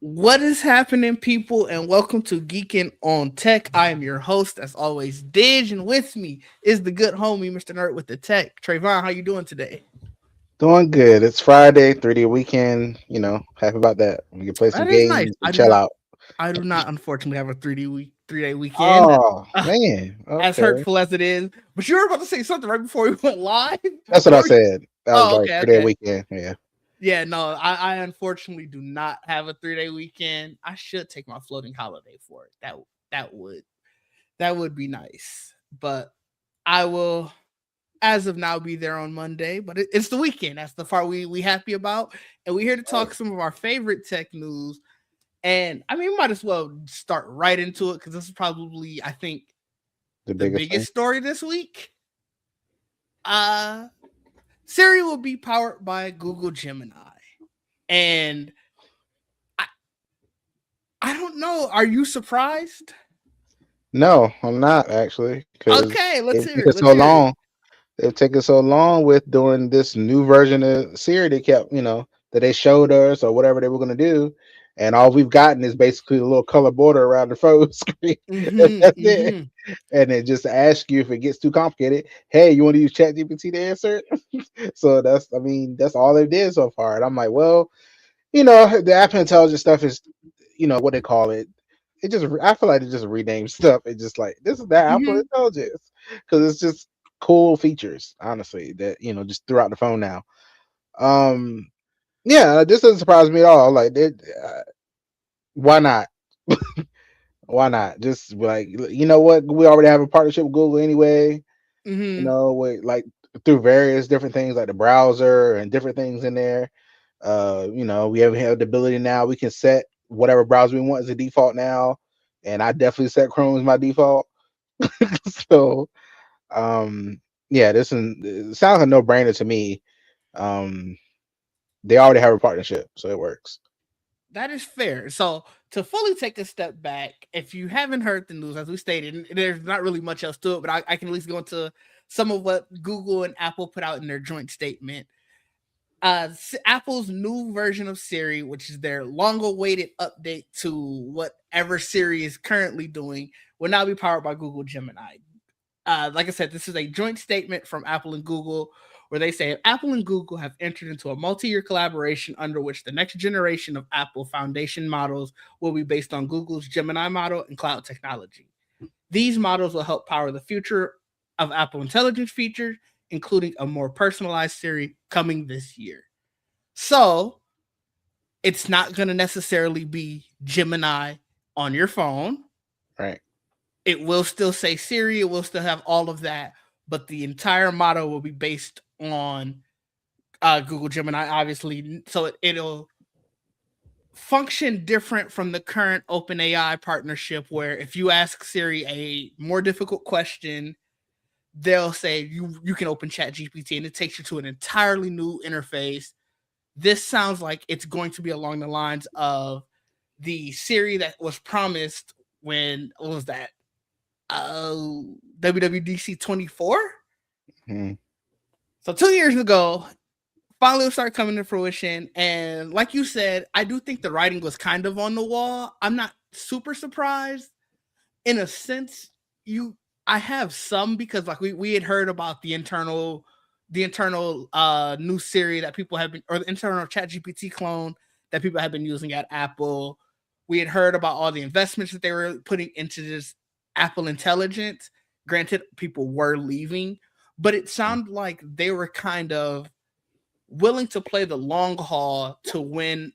What is happening, people, and welcome to Geekin on Tech. I am your host, as always, Didge, and with me is the good homie, Mr. Nerd with the Tech. Trayvon, how you doing today? Doing good. It's Friday, 3-day weekend. Happy about that. We can play some That is nice. games and chill out. I do not, unfortunately, have a 3-day weekend. Oh Uh, man. as Okay. hurtful as it is, but you were about to say something right before we went live. That's what What I were you? said. That was Oh, like okay, 3-day okay. weekend. Yeah. Yeah, no, I unfortunately do not have a 3-day weekend. I should take my floating holiday for it. That would that would be nice, but I will, as of now, be there on Monday. But it's the weekend. That's the part we happy about, and we're here to Right. talk some of our favorite tech news. And I mean, we might as well start right into it because this is probably, I think, The the biggest thing. biggest story this week. Uh Siri will be powered by Google Gemini, and I I don't know. Are you surprised? No, I'm not actually, because Okay, let's it hear took it. us Let's so hear it. long. It took us so long with doing this new version of Siri they kept, that they showed us or whatever they were gonna do. And all we've gotten is basically a little color border around the phone screen. And Mm-hmm. that's it. Mm-hmm. And it just asks you if it gets too complicated. Hey, you want to use ChatGPT to answer it? So that's all they did so far. And I'm like, well, the Apple Intelligence stuff is, what they call it. I feel like it just renamed stuff. It's just like this is that Apple Mm-hmm. Intelligence because it's just cool features, honestly, that just throughout the phone now. Um, yeah, this doesn't surprise me at all. Like, why not? Why not? Just like you know what, we already have a partnership with Google anyway. Mm-hmm. With like through various different things like the browser and different things in there. We have the ability now. We can set whatever browser we want as a default now, and I definitely set Chrome as my default. So, um, yeah, it sounds like a no brainer to me. Um, they already have a partnership, so it works. That is fair. So to fully take a step back, if you haven't heard the news, as we stated, there's not really much else to it, but I can at least go into some of what Google and Apple put out in their joint statement. Apple's new version of Siri, which is their long-awaited update to whatever Siri is currently doing, will now be powered by Google Gemini. Like I said, this is a joint statement from Apple and Google where they say Apple and Google have entered into a multi-year collaboration under which the next generation of Apple foundation models will be based on Google's Gemini model and cloud technology. These models will help power the future of Apple intelligence features, including a more personalized Siri coming this year. So it's not going to necessarily be Gemini on your phone. Right. It will still say Siri, it will still have all of that, but the entire model will be based on Google Gemini, obviously. So it'll function different from the current OpenAI partnership, where if you ask Siri a more difficult question, they'll say you can open Chat GPT and it takes you to an entirely new interface. This sounds like it's going to be along the lines of the Siri that was promised when what was that? WWDC 24. Mhm. So 2 years ago, finally will start coming to fruition. And like you said, I do think the writing was kind of on the wall. I'm not super surprised. In a sense, you I have some because like we had heard about the internal new Siri that people have been, or the internal chat GPT clone that people have been using at Apple. We had heard about all the investments that they were putting into this Apple Intelligence. Granted, people were leaving, but it sounded like they were kind of willing to play the long haul to win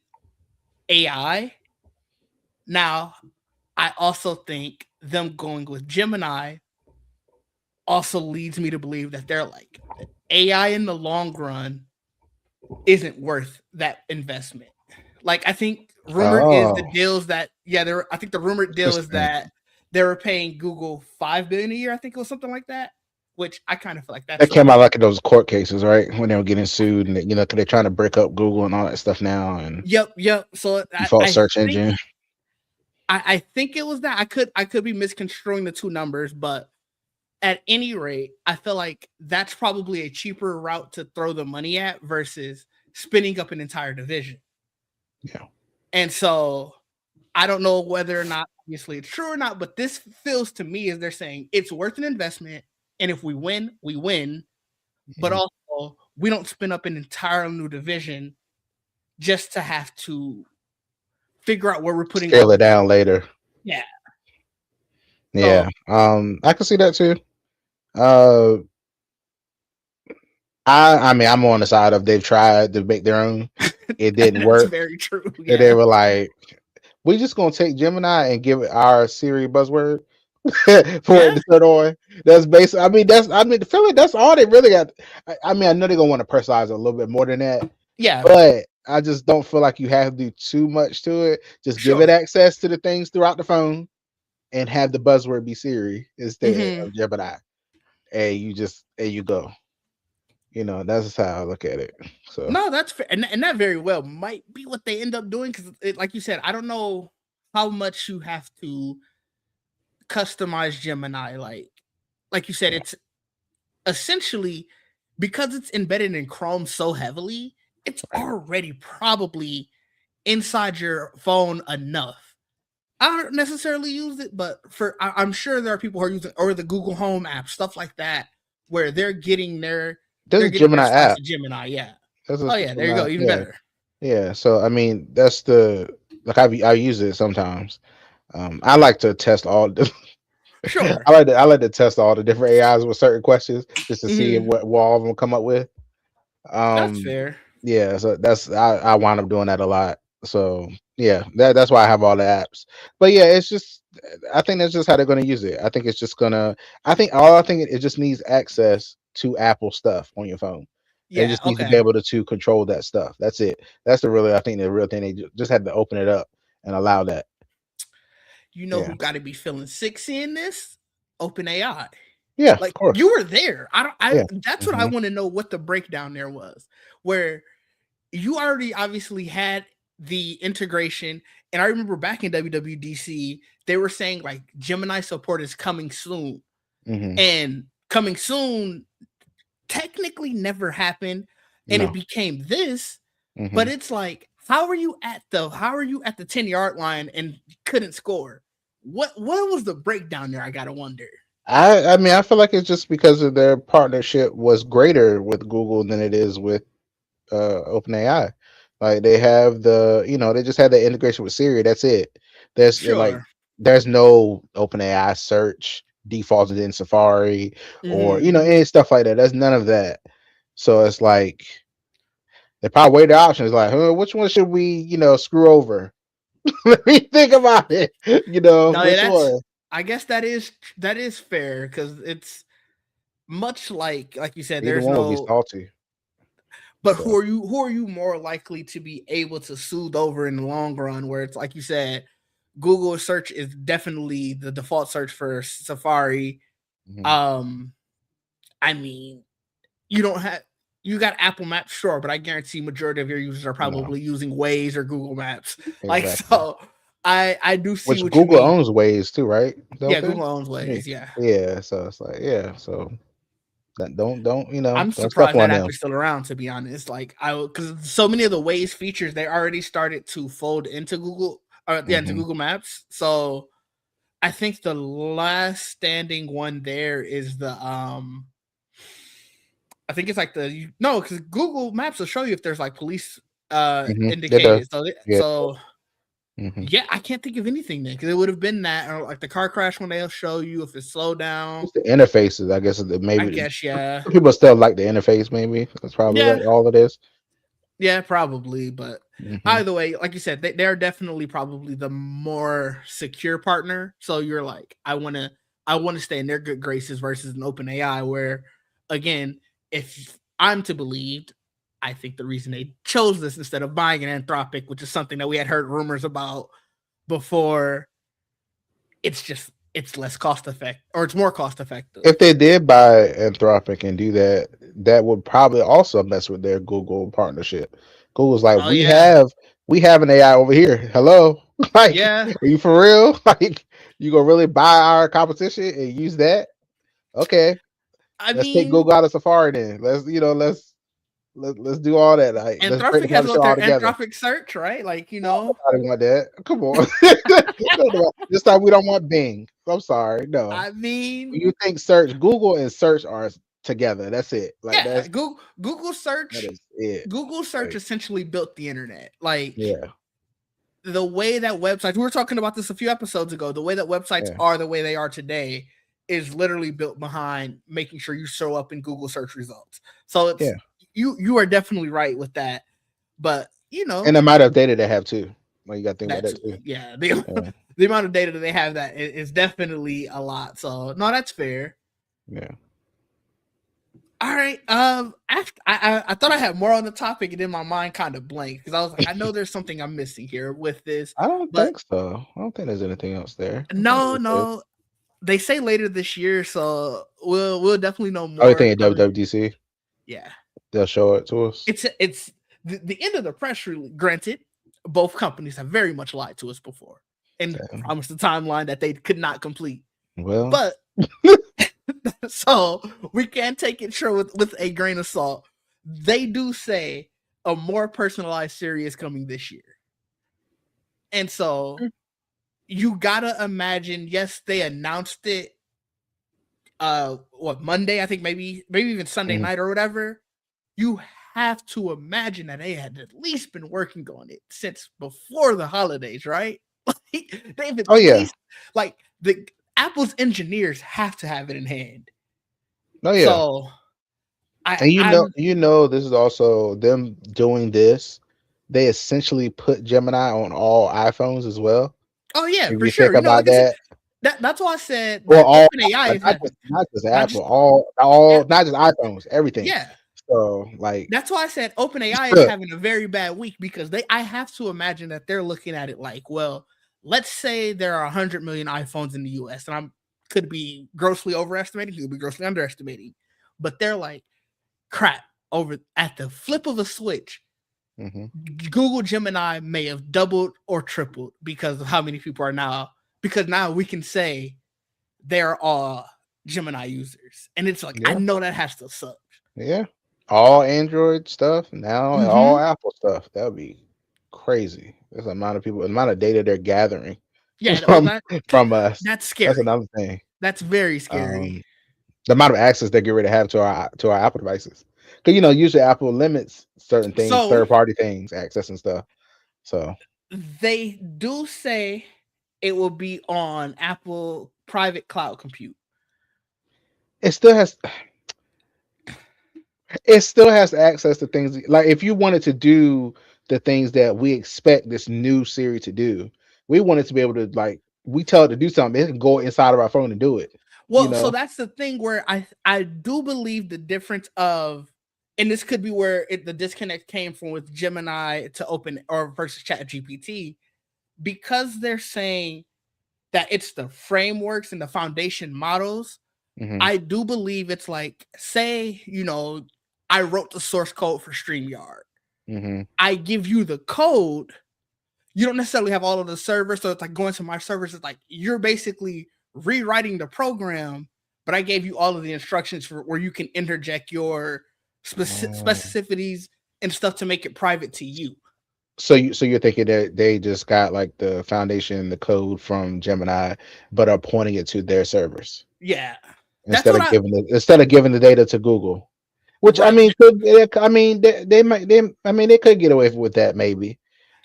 AI. Now, I also think them going with Gemini also leads me to believe that they're like AI in the long run isn't worth that investment. Like I think Rumored is the Oh, deals that I think the rumored deal is interesting. that they were paying Google $5 billion a year. I think it was something like that. Which I kind of feel like that's That came like out like in those court cases, right? When they were getting sued, and you know, 'cause they're trying to break up Google and all that stuff now, and yep. So default search think engine. I think it was that. I could be misconstruing the two numbers, but at any rate, I feel like that's probably a cheaper route to throw the money at versus spinning up an entire division. Yeah, And so I don't know whether or not obviously it's true or not, but this feels to me as they're saying it's worth an investment. And if we win, we win. But yeah. also we don't spin up an entire new division just to have to figure out where we're putting our Scale it down later. yeah. So Yeah, I can see that too. Uh, I mean, I'm on the side of they've tried to make their own. It didn't that's work, very true. and they Yeah. were like, "We just gonna take Gemini and give it our Siri buzzword for it Yeah. to turn on." That's basically. I mean, feel like that's all they really got. I mean, I know they're gonna want to personalize it a little bit more than that, Yeah. but I just don't feel like you have to do too much to it. Just give it Sure. access to the things throughout the phone, and have the buzzword be Siri instead Hmm. of Gemini, and you go. You know, that's just how I look at it. So No, that's fair. And that very well might be what they end up doing because, like you said, I don't know how much you have to customize Gemini. Like you said, yeah, it's essentially because it's embedded in Chrome so heavily, it's right. already probably inside your phone enough. I don't necessarily use it, but I'm sure there are people who are using or the Google Home app, stuff like that, where There's they're a getting their Gemini slice app. of Gemini. Yeah. There's a Oh yeah, there you go. Gemini. Even Yeah, better. yeah. So I mean, that's the like I use it sometimes. I like to test all. Sure. I like to test all the different AIs with certain questions just to see Hmm. what all of them come up with. That's Um, fair. yeah, so I wind up doing that a lot. So yeah, that's why I have all the apps. But yeah, it's just I think that's just how they're gonna use it. I think it's just gonna I think it just needs access to Apple stuff on your phone. They Yeah. just need to be Okay. able to control that stuff. That's it. That's I think the real thing. They just had to open it up and allow that. You know Yeah. who got to be feeling sick seeing this? Open AI. Yeah, of Like course. you were there. I don't. I Yeah. That's what I Hmm. want to know. What the breakdown there was, where you already obviously had the integration. And I remember back in WWDC, they were saying like Gemini support is coming soon, Hmm. and coming soon technically never happened, and it No. became this. But Hmm. it's like, how are you at the 10-yard line and couldn't score? What was the breakdown there? I gotta wonder. I mean I feel like it's just because of their partnership was greater with Google than it is with OpenAI. Like they have they just had the integration with Siri. That's it. Sure. There's no OpenAI search defaulted in Safari or Hmm. any stuff like that. There's none of that. So it's like they probably weigh the options like, which one should we, screw over? Let me think about it. No, yeah, Which one? I guess that is fair because it's much like you said, Either there's one would be no. salty. But So who are you more likely to be able to soothe over in the long run? Where it's like you said, Google search is definitely the default search for Safari. mhm, Um, I mean, you don't have you got Apple Maps, sure, but I guarantee majority of your users are no, probably using Waze or Google Maps. Like exactly. so, I do see Which what you Google mean. owns Waze too, right? Don't Yeah, they? Google owns Yeah. Waze. Yeah, Yeah. So it's like, yeah. So that don't I'm don't step surprised on that app them. is still around. To be honest, like I because so many of the Waze features they already started to fold into Google, or yeah, into Hmm. Google Maps. So I think the last standing one there is the I think it's like no, because Google Maps will show you if there's like police It does. indicated. Yeah. So Hmm. yeah, I can't think of anything then because it would have been that or like the car crash when they'll show you if it's slowed down. Just the interfaces, I guess. I Maybe guess yeah, people still like the interface. Maybe that's probably yeah, all it is. yeah, probably. But Hmm. either way, like you said, they're definitely probably the more secure partner. So you're like, I want to stay in their good graces versus an open AI where, again, if I'm to believe, I think the reason they chose this instead of buying an Anthropic, which is something that we had heard rumors about before, it's less cost effective, or it's more cost effective. If they did buy Anthropic and do that, that would probably also mess with their Google partnership. Google's like, Oh we yeah, have an AI over here. Hello, like, yeah. are you for real? Like, you gonna really buy our competition and use that? Okay, I let's take mean, Google out of Safari then. Let's do all that. Like, let's break the Anthropic has partnership what all their together. Anthropic search, right? Like, Nobody want that. Come on. This time we don't want Bing. I'm sorry. No. I mean, When you think search, Google and search are together. That's it. Like yeah, that's Google that search, is it. Google search Like, essentially built the internet. Like, yeah, the way that websites, we were talking about this a few episodes ago, the way that websites yeah, are the way they are today is literally built behind making sure you show up in Google search results. So it's yeah. you are definitely right with that. But And the amount of data they have too. Like you got to think about that's that too. yeah, Yeah, the amount of data that they have that is definitely a lot. So no, that's fair. yeah. All right. After, I thought I had more on the topic, and then my mind kind of blanked because I was like, I know there's something I'm missing here with this, I don't but think so. I don't think there's anything else there. I think no, that's it. no. They say later this year, so we'll definitely know Oh, you more. think at WWDC Yeah, they'll show it to us? it's the end of the press release. Granted, both companies have very much lied to us before and Damn. promised a timeline that they could not complete. Well, But so we can take it sure with a grain of salt. They do say a more personalized Siri is coming this year, and so you gotta imagine. Yes, they announced it. What, Monday? I think maybe even Sunday mhm. night or whatever. You have to imagine that they had at least been working on it since before the holidays, right? Like, they've at Oh yeah, least, like, the Apple's engineers have to have it in hand. oh yeah. So And I'm this is also them doing this. They essentially put Gemini on all iPhones as well. oh yeah, If for you think sure. about Like I said, that, that's why I said well, that all OpenAI is having not just not Apple, just all not just iPhones, everything. yeah. So like, That's why I said OpenAI is look, having a very bad week because I have to imagine that they're looking at it like, well, let's say there are 100 million iPhones in the US, and I'm could be grossly overestimating, could be grossly underestimating, but they're like, crap, over at the flip of a switch, mhm. Google Gemini may have doubled or tripled because of how many people are now, because now we can say they're all Gemini users. And it's like, I Yeah, know that has to suck. yeah. All Android stuff now, and all Mm-hmm. Apple stuff. That would be crazy. There's the amount of people, the amount of data they're gathering Yeah, well, from from us. that's That's scary. another thing. That's very scary. Um, the amount of access they get ready to have to our Apple devices. Because usually Apple limits certain things, So third party things, access and stuff. So they do say it will be on Apple private cloud compute. it still has access to things like if you wanted to do the things that we expect this new Siri to do, we want it to be able to like we tell it to do something, it can go inside of our phone and do it. You Well, so know? that's the thing where I do believe the difference of, and this could be where the disconnect came from with Gemini to open or versus Chat GPT, because they're saying that it's the frameworks and the foundation models. Hmm. I do believe it's like, say, I wrote the source code for StreamYard. Hmm. I give you the code. You don't necessarily have all of the servers. So it's like going to my servers. It's like you're basically rewriting the program, but I gave you all of the instructions for where you can interject your specificities and stuff to make it private to you. So you're thinking that they just got like the foundation, the code from Gemini, but are pointing it to their servers Yeah. That's what I instead of giving the data to Google. Which I right. mean, they might they could get away with that maybe,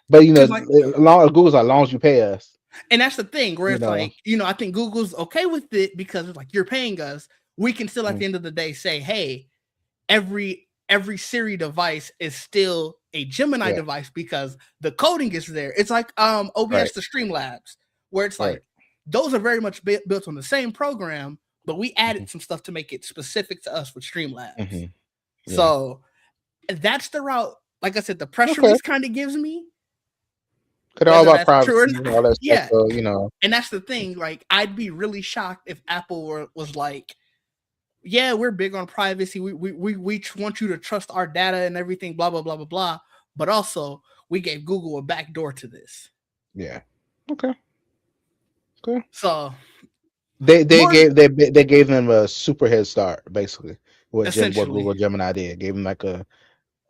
but Because like, Google's like, as long as you pay us, and that's the thing where you it's know. like, I think Google's okay with it because it's like you're paying us. We can still at Mm, the end of the day say, hey, every Siri device is still a Gemini yeah, device because the coding is there. It's like right, OBS to Streamlabs, where it's right. like those are very much built on the same program, but we Hmm. added some stuff to make it specific to us with Streamlabs. Hmm. Yeah, So that's the route. Like I said, the press Okay. release kind of gives me Cause all whether about that's true or privacy not. and all that stuff. Yeah, So, you know. and that's the thing. Like, I'd be really shocked if Apple was like, "Yeah, we're big on privacy. We want you to trust our data and everything. Blah blah blah blah blah." But also, we gave Google a back door to this. Yeah. Okay. Okay. So They more gave them a super head start, basically. What essentially, Google Gemini did. Gave them like a,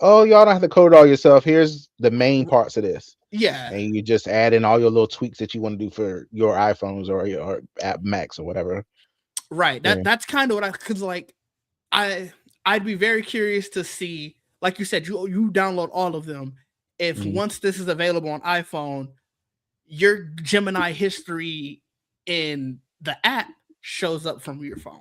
oh, y'all don't have to code it all yourself. Here's the main parts of this. yeah, And you just add in all your little tweaks that you want to do for your iPhones or your app Macs or whatever. right. Yeah. That's kind of what because like I'd be very curious to see, like you said, you download all of them. If Mhm. once this is available on iPhone, your Gemini history in the app shows up from your phone.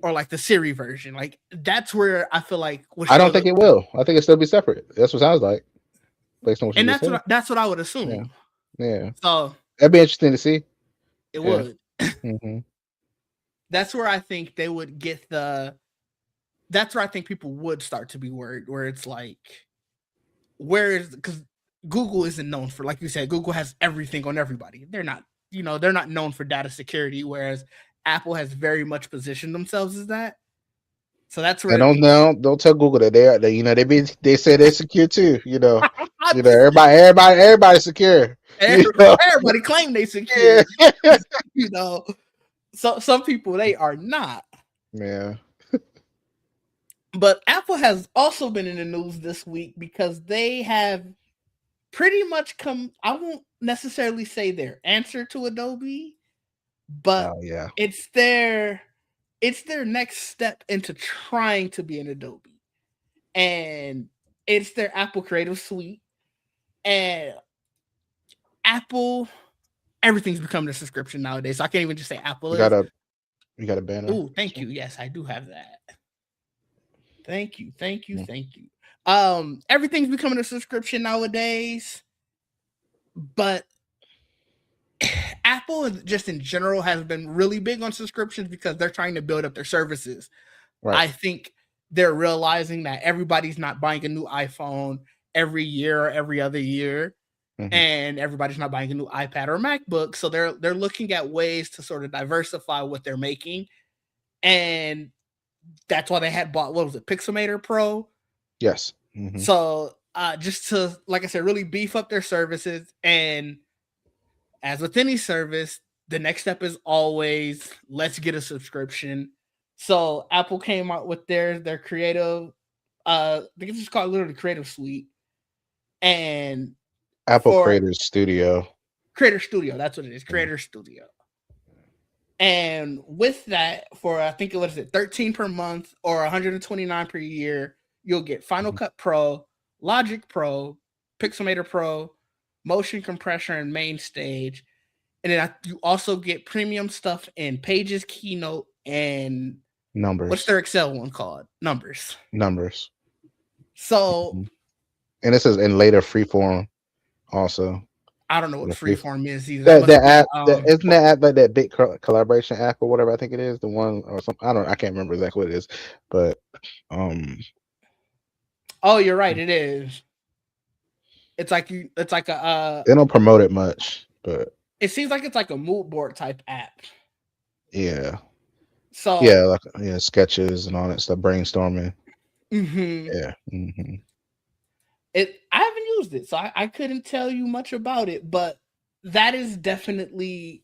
Or like the Siri version. Like that's where I feel like will I don't show think up. it will. I think it'll still be separate. That's what it sounds like, based on what you And just said. that's what I would Yeah. assume. Yeah. So That'd be interesting to see. it Yeah. would. Mm-hmm. That's where I think they would get that's where I think people would start to be worried, where it's like, where is, because Google isn't known for, like you said, Google has everything on everybody. They're not, they're not known for data security, whereas Apple has very much positioned themselves as that. So that's where And it makes don't tell Google that they say they're secure too. just, Everybody's secure. You know, everybody claim they secure, yeah, you know. So some people they are not. yeah. But Apple has also been in the news this week because they have pretty much come, I won't necessarily say their answer to Adobe, but Oh yeah. it's their next step into trying to be an Adobe. And it's their Apple Creative Suite. And Apple, everything's becoming a subscription nowadays. So I can't even just say Apple You is. got a banner. Oh, thank you. Yes, I do have that. Thank you. Mm. Thank you. Everything's becoming a subscription nowadays, but Apple just in general has been really big on subscriptions because they're trying to build up their services. Right. I think they're realizing that everybody's not buying a new iPhone every year or every other year, and everybody's not buying a new iPad or MacBook. So they're looking at ways to sort of diversify what they're making, and that's why they had bought, what was it, Pixelmator Pro. Yes. So just to, like I said, really beef up their services. And as with any service, the next step is always, let's get a subscription. So Apple came out with their creative, I think it's just called literally Creative Suite. And Apple for Creators Studio. Creator Studio, that's what it is, Creator Studio. And with that, for I think it was 13 per month or 129 per year, you'll get Final Cut Pro, Logic Pro, Pixelmator Pro, Motion Compressor, and Main Stage. And then you also get premium stuff in Pages, Keynote, and Numbers. what's their Excel one called? Numbers. So, and this is in later freeform also. I don't know what freeform is either. That app, isn't that app like that big collaboration app or whatever? I think it is the one or something. I can't remember exactly what it is, but oh, you're right. It is. It's like a. They don't promote it much, but it seems like it's like a mood board type app. Yeah. So yeah, sketches and all that stuff, brainstorming. Yeah. I haven't used it, so I couldn't tell you much about it, but that is definitely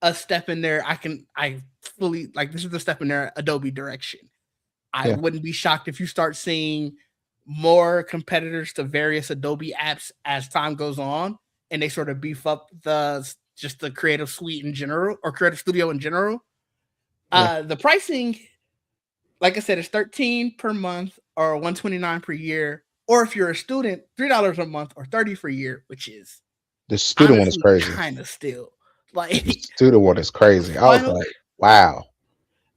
a step in there. I fully, like, this is the step in their Adobe direction. I wouldn't be shocked if you start seeing more competitors to various Adobe apps as time goes on, and they sort of beef up the Creative Suite in general, or Creative Studio in general. The pricing, like I said, is $13 per month or $129 per year. Or if you're a student, $3 a month or $30 for a year, which is the student one is crazy. Kind of still like the student one is crazy. I was like, wow.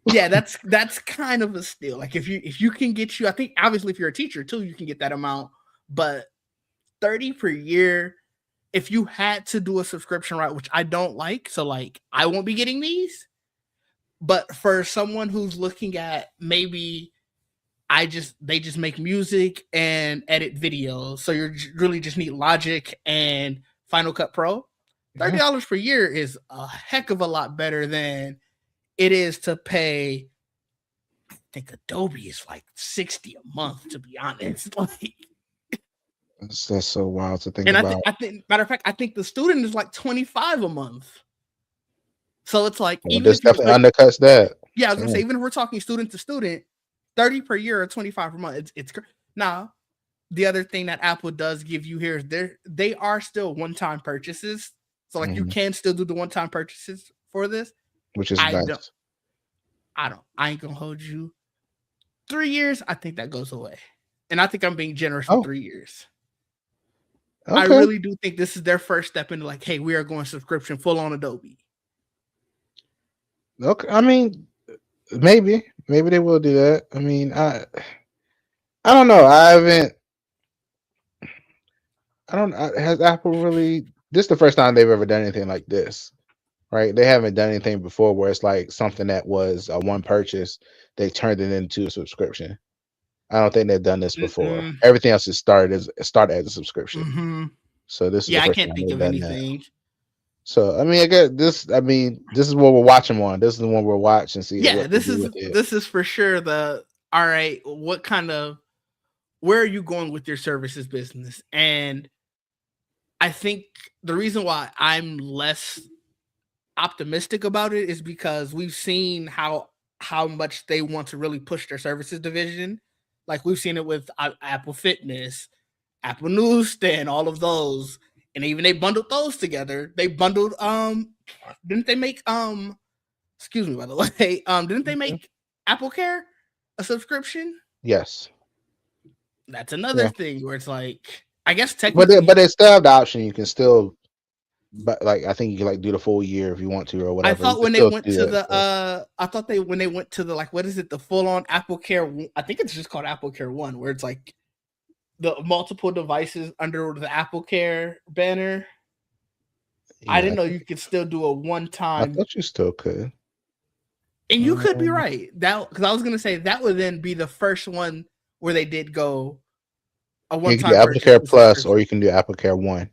Yeah, that's kind of a steal. Like if you can get I think obviously if you're a teacher too, you can get that amount, but $30 per year. If you had to do a subscription route, which I don't like, so like I won't be getting these. But for someone who's looking at maybe they just make music and edit videos. So you really just need Logic and Final Cut Pro. $30 per year is a heck of a lot better than it is to pay. I think Adobe is like 60 a month, to be honest. Like, That's so wild to think and about. I think matter of fact, I think the student is like 25 a month. So it's like, Well, even this if you're definitely undercuts that. yeah, I was gonna say, even if we're talking student to student, 30 per year or 25 per month, it's now. The other thing that Apple does give you here is they are still one-time purchases. So like, you can still do the one-time purchases for this. Which is I nice. ain't gonna hold you. 3 years, I think that goes away. And I think I'm being generous with 3 years. I Okay. really do think this is their first step into like, hey, we are going subscription full on Adobe. Okay. I mean, maybe they will do that. I mean, I don't know. Has Apple really? This is the first time they've ever done anything like this, right? They haven't done anything before where it's like something that was a one purchase, they turned it into a subscription. I don't think they've done this before. Mm-mm. Everything else is started as a subscription. Mm-hmm. So this is Yeah, the I first can't time think they've of done that. anything. So I mean, I guess this. I mean, this is what we're watching on. This is the one we're watching. See Yeah, what they do with it. this is for sure the all right. What kind of where are you going with your services business? And I think the reason why I'm less optimistic about it is because we've seen how much they want to really push their services division. Like, we've seen it with Apple Fitness, Apple Newsstand, all of those, and even they bundled those together. They bundled didn't they make excuse me, by the way, didn't they make Apple Care a subscription? Yes. That's another Yeah. thing where it's like, I guess But technically, they still have the option. You can still, but like I think you can like do the full year if you want to or I whatever. You thought can when they still went do to that the stuff. I thought they when they went to the, like, what is it, the full on Apple Care, I think it's just called Apple Care One, where it's like the multiple devices under the Apple Care banner. I Yeah, didn't know you could still do a one I time, thought you still could. and you could be Um, right, that because I was gonna say that would then be the first one where they did go a one you can do time Apple purchase Care to Plus or subscription. you can do Apple Care One.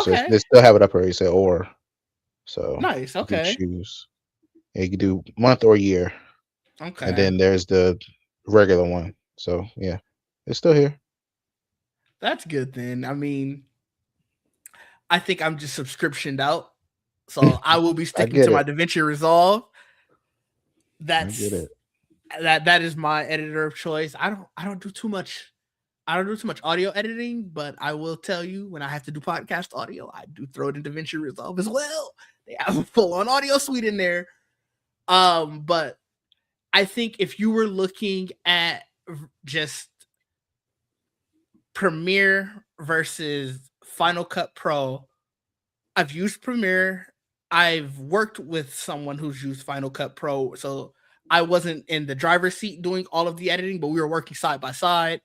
So Okay, they still have it up where you say or. So nice. you can Okay, choose. Yeah, you can do month or year, and okay, then there's the regular one. So yeah, it's still here. that's good then. I mean, I think I'm just subscriptioned out, so I will be I sticking to get my it. DaVinci Resolve. I get That's it. that is my editor of choice. I don't do too much. I don't do too much audio editing, but I will tell you, when I have to do podcast audio, I do throw it in DaVinci Resolve as well. They have a full on audio suite in there. But I think if you were looking at just Premiere versus Final Cut Pro, I've used Premiere. I've worked with someone who's used Final Cut Pro, so I wasn't in the driver's seat doing all of the editing, but we were working side by side.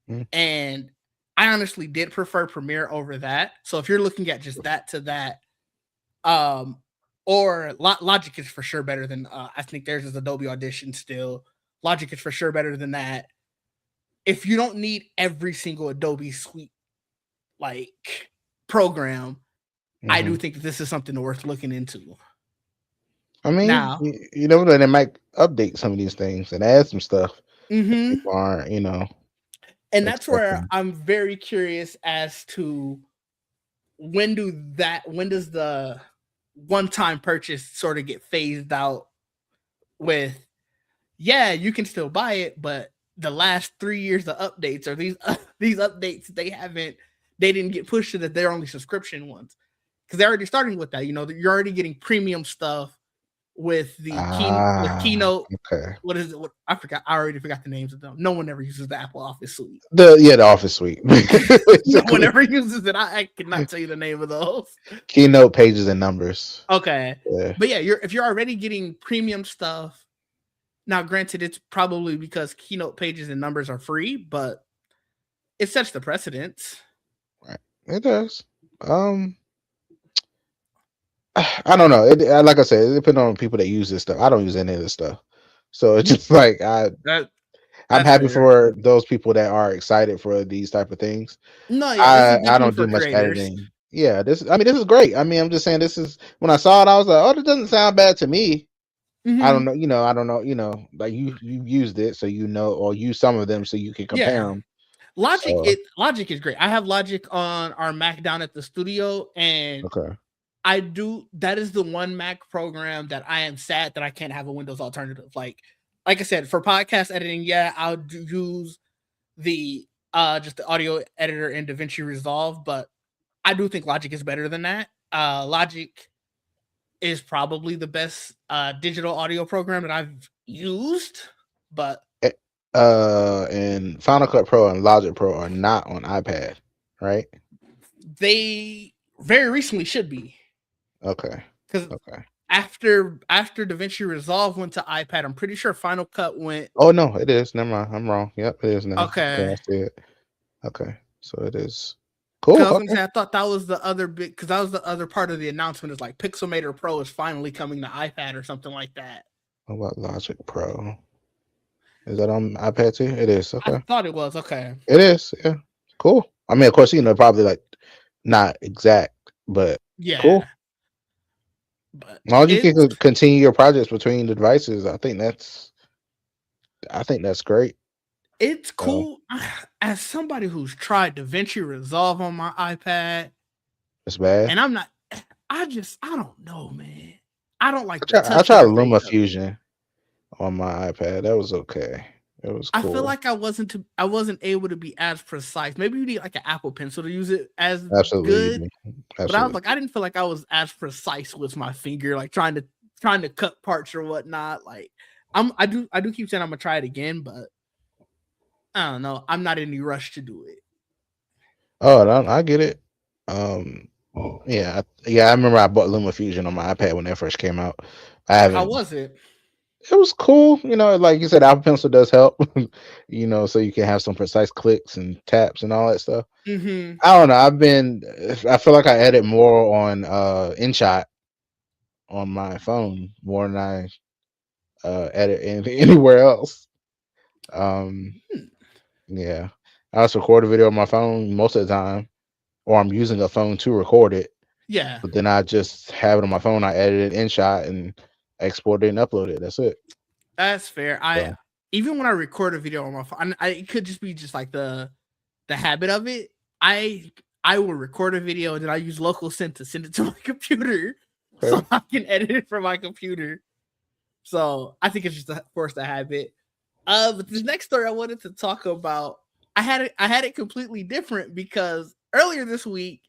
Mm. And I honestly did prefer Premiere over that. So if you're looking at just that to that, um, or Logic is for sure better than I think theirs is Adobe Audition still. Logic is for sure better than that. If you don't need every single Adobe suite like program, I do think that this is something worth looking into. I mean, Now, you never know. They might update some of these things and add some stuff that mm-hmm. people aren't, And that's where expecting. I'm very curious as to when does the one-time purchase sort of get phased out with, yeah, you can still buy it, but the last 3 years of updates, or these updates, they didn't get pushed to that they're only subscription ones, because they're already starting with that. You're already getting premium stuff with the Keynote. Okay. What is it? I forgot. I already forgot the names of them. No one ever uses the Apple Office suite. The Office suite. No one ever uses it. I cannot tell you the name of those. Keynote pages and numbers. Okay, Yeah. but yeah, if you're already getting premium stuff. Now, granted, it's probably because Keynote pages and numbers are free, but it sets the precedence. Right. It does. I don't know. Like I said, it depends on people that use this stuff. I don't use any of this stuff, so it's just like That I'm That's happy fair. for those people that are excited for these type of things. No, yeah, this is I definitely don't do for much creators. editing. Yeah, this is great. I mean, I'm just saying this is when I saw it, I was like, oh, this doesn't sound bad to me. I don't Hmm. know, I don't know, like you used it, so or use some of them so you can compare Yeah. them. Logic So it Logic is great. I have Logic on our Mac down at the studio, and okay, that is the one Mac program that I am sad that I can't have a Windows alternative. Like I said, for podcast editing, yeah, use the just the audio editor in DaVinci Resolve, but I do think Logic is better than that. Logic is probably the best digital audio program that I've used, but Eh, and Final Cut Pro and Logic Pro are not on iPad, right? they very recently should be, Okay, because okay. after DaVinci Resolve went to iPad, I'm pretty sure Final Cut went. Oh no, it is. Never mind, I'm wrong. Yep, it is now. Okay, Okay, I see it. Okay, so it is because cool. I was gonna Okay, say I thought that was the other big, because that was the other part of the announcement, is like Pixelmator Pro is finally coming to iPad or something like that. what about Logic Pro? Is that on iPad too? It is. I Okay, thought it was okay. it is. Yeah, cool. I mean, of course, probably like not exact, but cool. Yeah, but As long as you it's can continue your projects between the devices, I think that's great. it's So cool. As somebody who's tried DaVinci Resolve on my iPad, it's bad. and I don't know, man. I don't like the I touch tried interface Luma of it. Fusion on my iPad. That was okay. It was I feel cool. like I wasn't able to be as precise. Maybe you need like an Apple Pencil to use it as Absolutely, you good. do. But I was Absolutely. like, I didn't feel like I was as precise with my finger, like trying to cut parts or whatnot. Like I do keep saying I'm gonna try it again, but I don't know. I'm not in any rush to do it. Oh, I get it. Um, yeah, yeah. I remember I bought Luma Fusion on my iPad when that first came out. I How haven't. was it? It was cool. Like you said, Apple Pencil does help. So you can have some precise clicks and taps and all that stuff. Mm-hmm. I don't know. I feel like I edit more on InShot on my phone more than I edit anything anywhere else. Um, Hmm. yeah, I just record a video on my phone most of the time, or I'm using a phone to record it. Yeah, But then I just have it on my phone. I edit it InShot and export it and upload it. That's it. that's fair. I So Even when I record a video on my phone, it could just be just like the habit of it. I I will record a video and then I use local sync to send it to my computer so okay. I can edit it from my computer. So I think it's just of course the habit. But this next story I wanted to talk about, I had it completely different because earlier this week,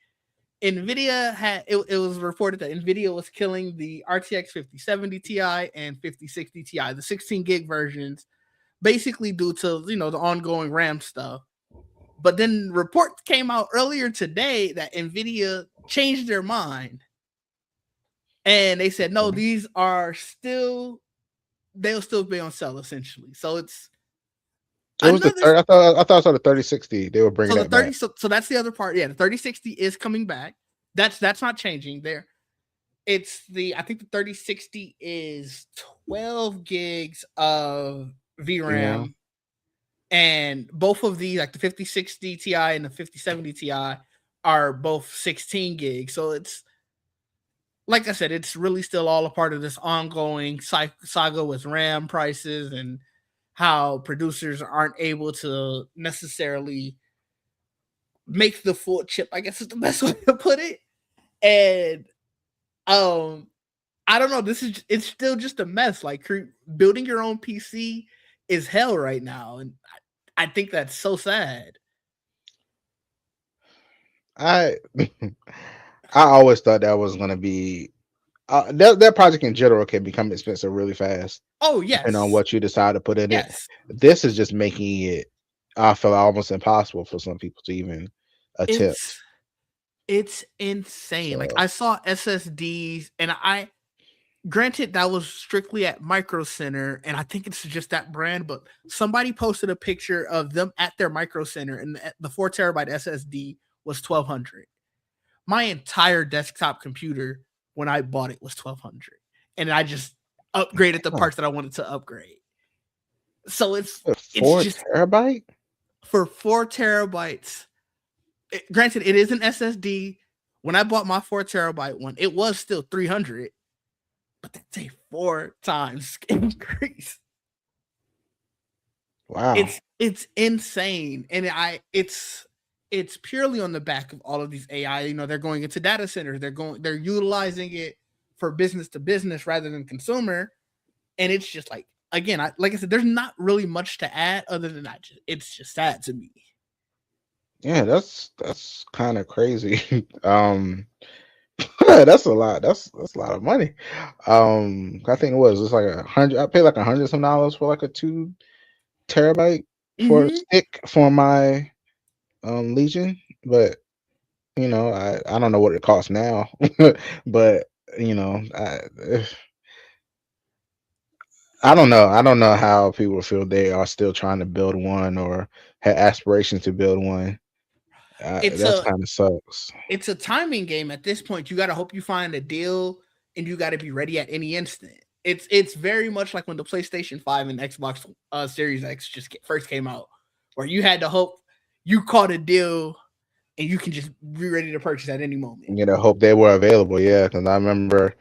Nvidia it was reported that Nvidia was killing the RTX 5070 Ti and 5060 Ti, the 16 gig versions, basically due to the ongoing RAM stuff. But then reports came out earlier today that Nvidia changed their mind and they said no, they'll still be on sale essentially. So it's What was the another third? I thought I saw the 3060. They were bringing so the that back. 30 so that's the other part. Yeah, the 3060 is coming back. That's not changing there. It's the I think the 3060 is 12 gigs of Yeah. VRAM, and both of these, like the 5060 Ti and the 5070 Ti, are both 16 gigs. So it's like I said, it's really still all a part of this ongoing saga with RAM prices and how producers aren't able to necessarily make the full chip, I guess is the best way to put it. And um I don't know, it's still just a mess. Like building your own PC is hell right now, and I think that's so sad. I I always thought that was gonna be that project in general can become expensive really fast, Oh depending on yes. what you decide to put in it. Yes. This is just making it, I feel, almost impossible for some people to even attempt. It's it's insane. Like So I saw SSDs, and I granted that was strictly at Micro Center, and I think it's just that brand, but somebody posted a picture of them at their Micro Center, and the 4 terabyte SSD was 1200. My entire desktop computer when I bought it was 1200, and I just upgraded the huh. parts that I wanted to upgrade. So it's Four just terabyte? for 4 terabytes. Granted, it is an SSD. When I bought my 4 terabyte one, it was still 300, but that's a 4 times increase. Wow. It's insane, and it's purely on the back of all of these AI. You know, they're going into data centers. They're utilizing it for business to business rather than consumer, and it's just like, again, like I said, there's not really much to add other than that. It's just sad to me. Yeah, that's kind of crazy. That's a lot. That's a lot of money. I think it's like 100. I paid like $100 some dollars for like a 2 terabyte for a Mm-hmm. stick for my Legion, but I don't know what it costs now, but you know, I don't know. I don't know how people feel they are still trying to build one or have aspirations to build one. It's That's a kind of sucks. it's a timing game at this point. You got to hope you find a deal, and you got to be ready at any instant. It's very much like when the PlayStation 5 and Xbox Series X first came out, where you had to hope you caught a deal and you can just be ready to purchase at any moment. Hope they were available. Yeah, because I remember.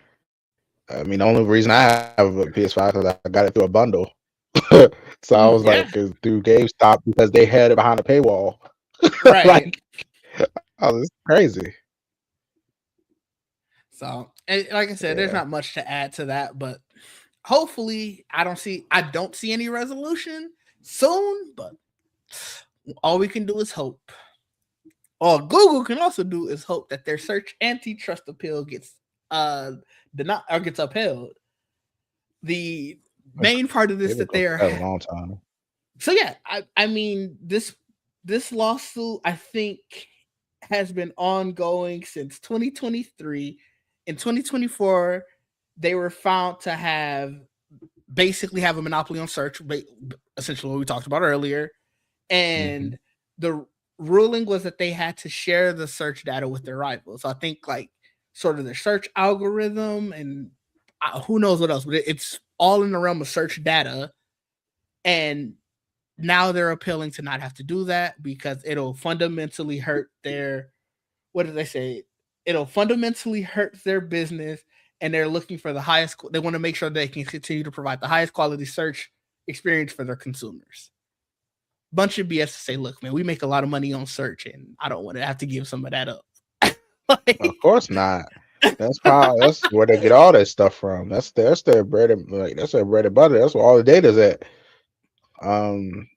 I mean, the only reason I have a PS5 because I got it through a bundle. So I was like, Yeah, through GameStop because they had it behind a paywall. right. Like, oh, this is crazy. So, and like I said, there's Yeah. not much to add to that, but hopefully, I don't see any resolution soon. But all we can do is hope. All Google can also do is hope that their search antitrust appeal gets uh denied or gets upheld. The main part of this They've been that going they for are that a long time. so yeah, I mean this lawsuit I think has been ongoing since 2023. In 2024, they were found to have a monopoly on search, essentially what we talked about earlier, Hmm. and the ruling was that they had to share the search data with their rivals. So I think like sort of their search algorithm and who knows what else, but it's all in the realm of search data. And now they're appealing to not have to do that because it'll fundamentally hurt their, what did they say? It'll fundamentally hurt their business, and they're looking for the highest. They want to make sure they can continue to provide the highest quality search experience for their consumers. Bunch of BS to say, look, man, we make a lot of money on search, and I don't want to have to give some of that up. Of Like, course not. That's where they get all that stuff from. That's their bread and like that's their bread and butter. That's where all the data's at. Um,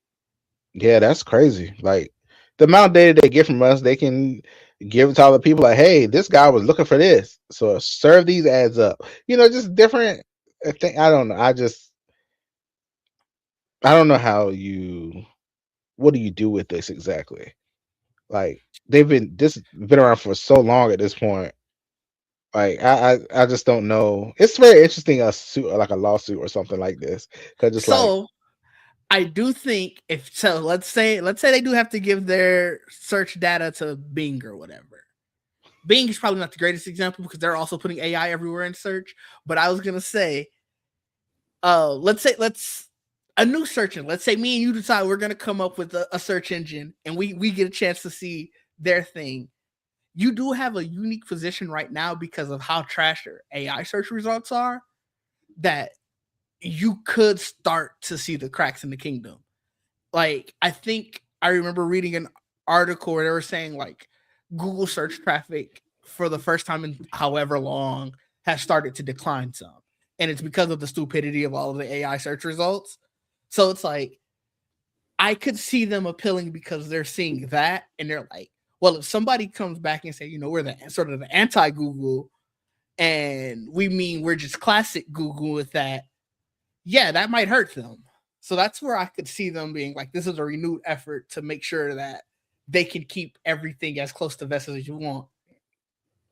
yeah, that's crazy. Like the amount of data they get from us, they can give it to other people. Like, hey, this guy was looking for this, so serve these ads up. Just different thing. I don't know. I don't know how you. What do you do with this exactly? Like this has been around for so long at this point. Like I just don't know. It's very interesting a suit like a lawsuit or something like this because just like so I do think if so, let's say they do have to give their search data to Bing or whatever. Bing is probably not the greatest example because they're also putting AI everywhere in search. But I was gonna say, let's a new search engine. Let's say me and you decide we're gonna come up with a search engine, and we get a chance to see their thing. You do have a unique position right now because of how trash your AI search results are. That you could start to see the cracks in the kingdom. Like I think I remember reading an article where they were saying like Google search traffic for the first time in however long has started to decline some. And it's because of the stupidity of all of the AI search results. So it's like I could see them appealing because they're seeing that and they're like, well, if somebody comes back and say, we're the sort of the anti Google and we mean we're just classic Google with that, yeah, that might hurt them. So that's where I could see them being like, this is a renewed effort to make sure that they can keep everything as close to Vestas as you want.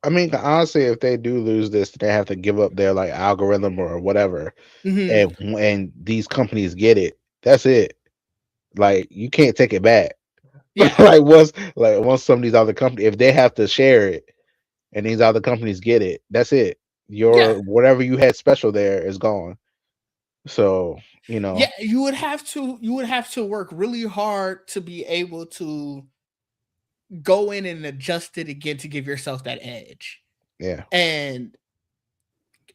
I mean honestly, if they do lose this, they have to give up their like algorithm or whatever, Mm-hmm. and these companies get it. That's it. Like you can't take it back. Yeah. Once some of these other companies, if they have to share it and these other companies get it, that's it. Yeah. Your whatever you had special there is gone. So, you know, Yeah, you would have to work really hard to be able to go in and adjust it again to give yourself that edge. yeah. And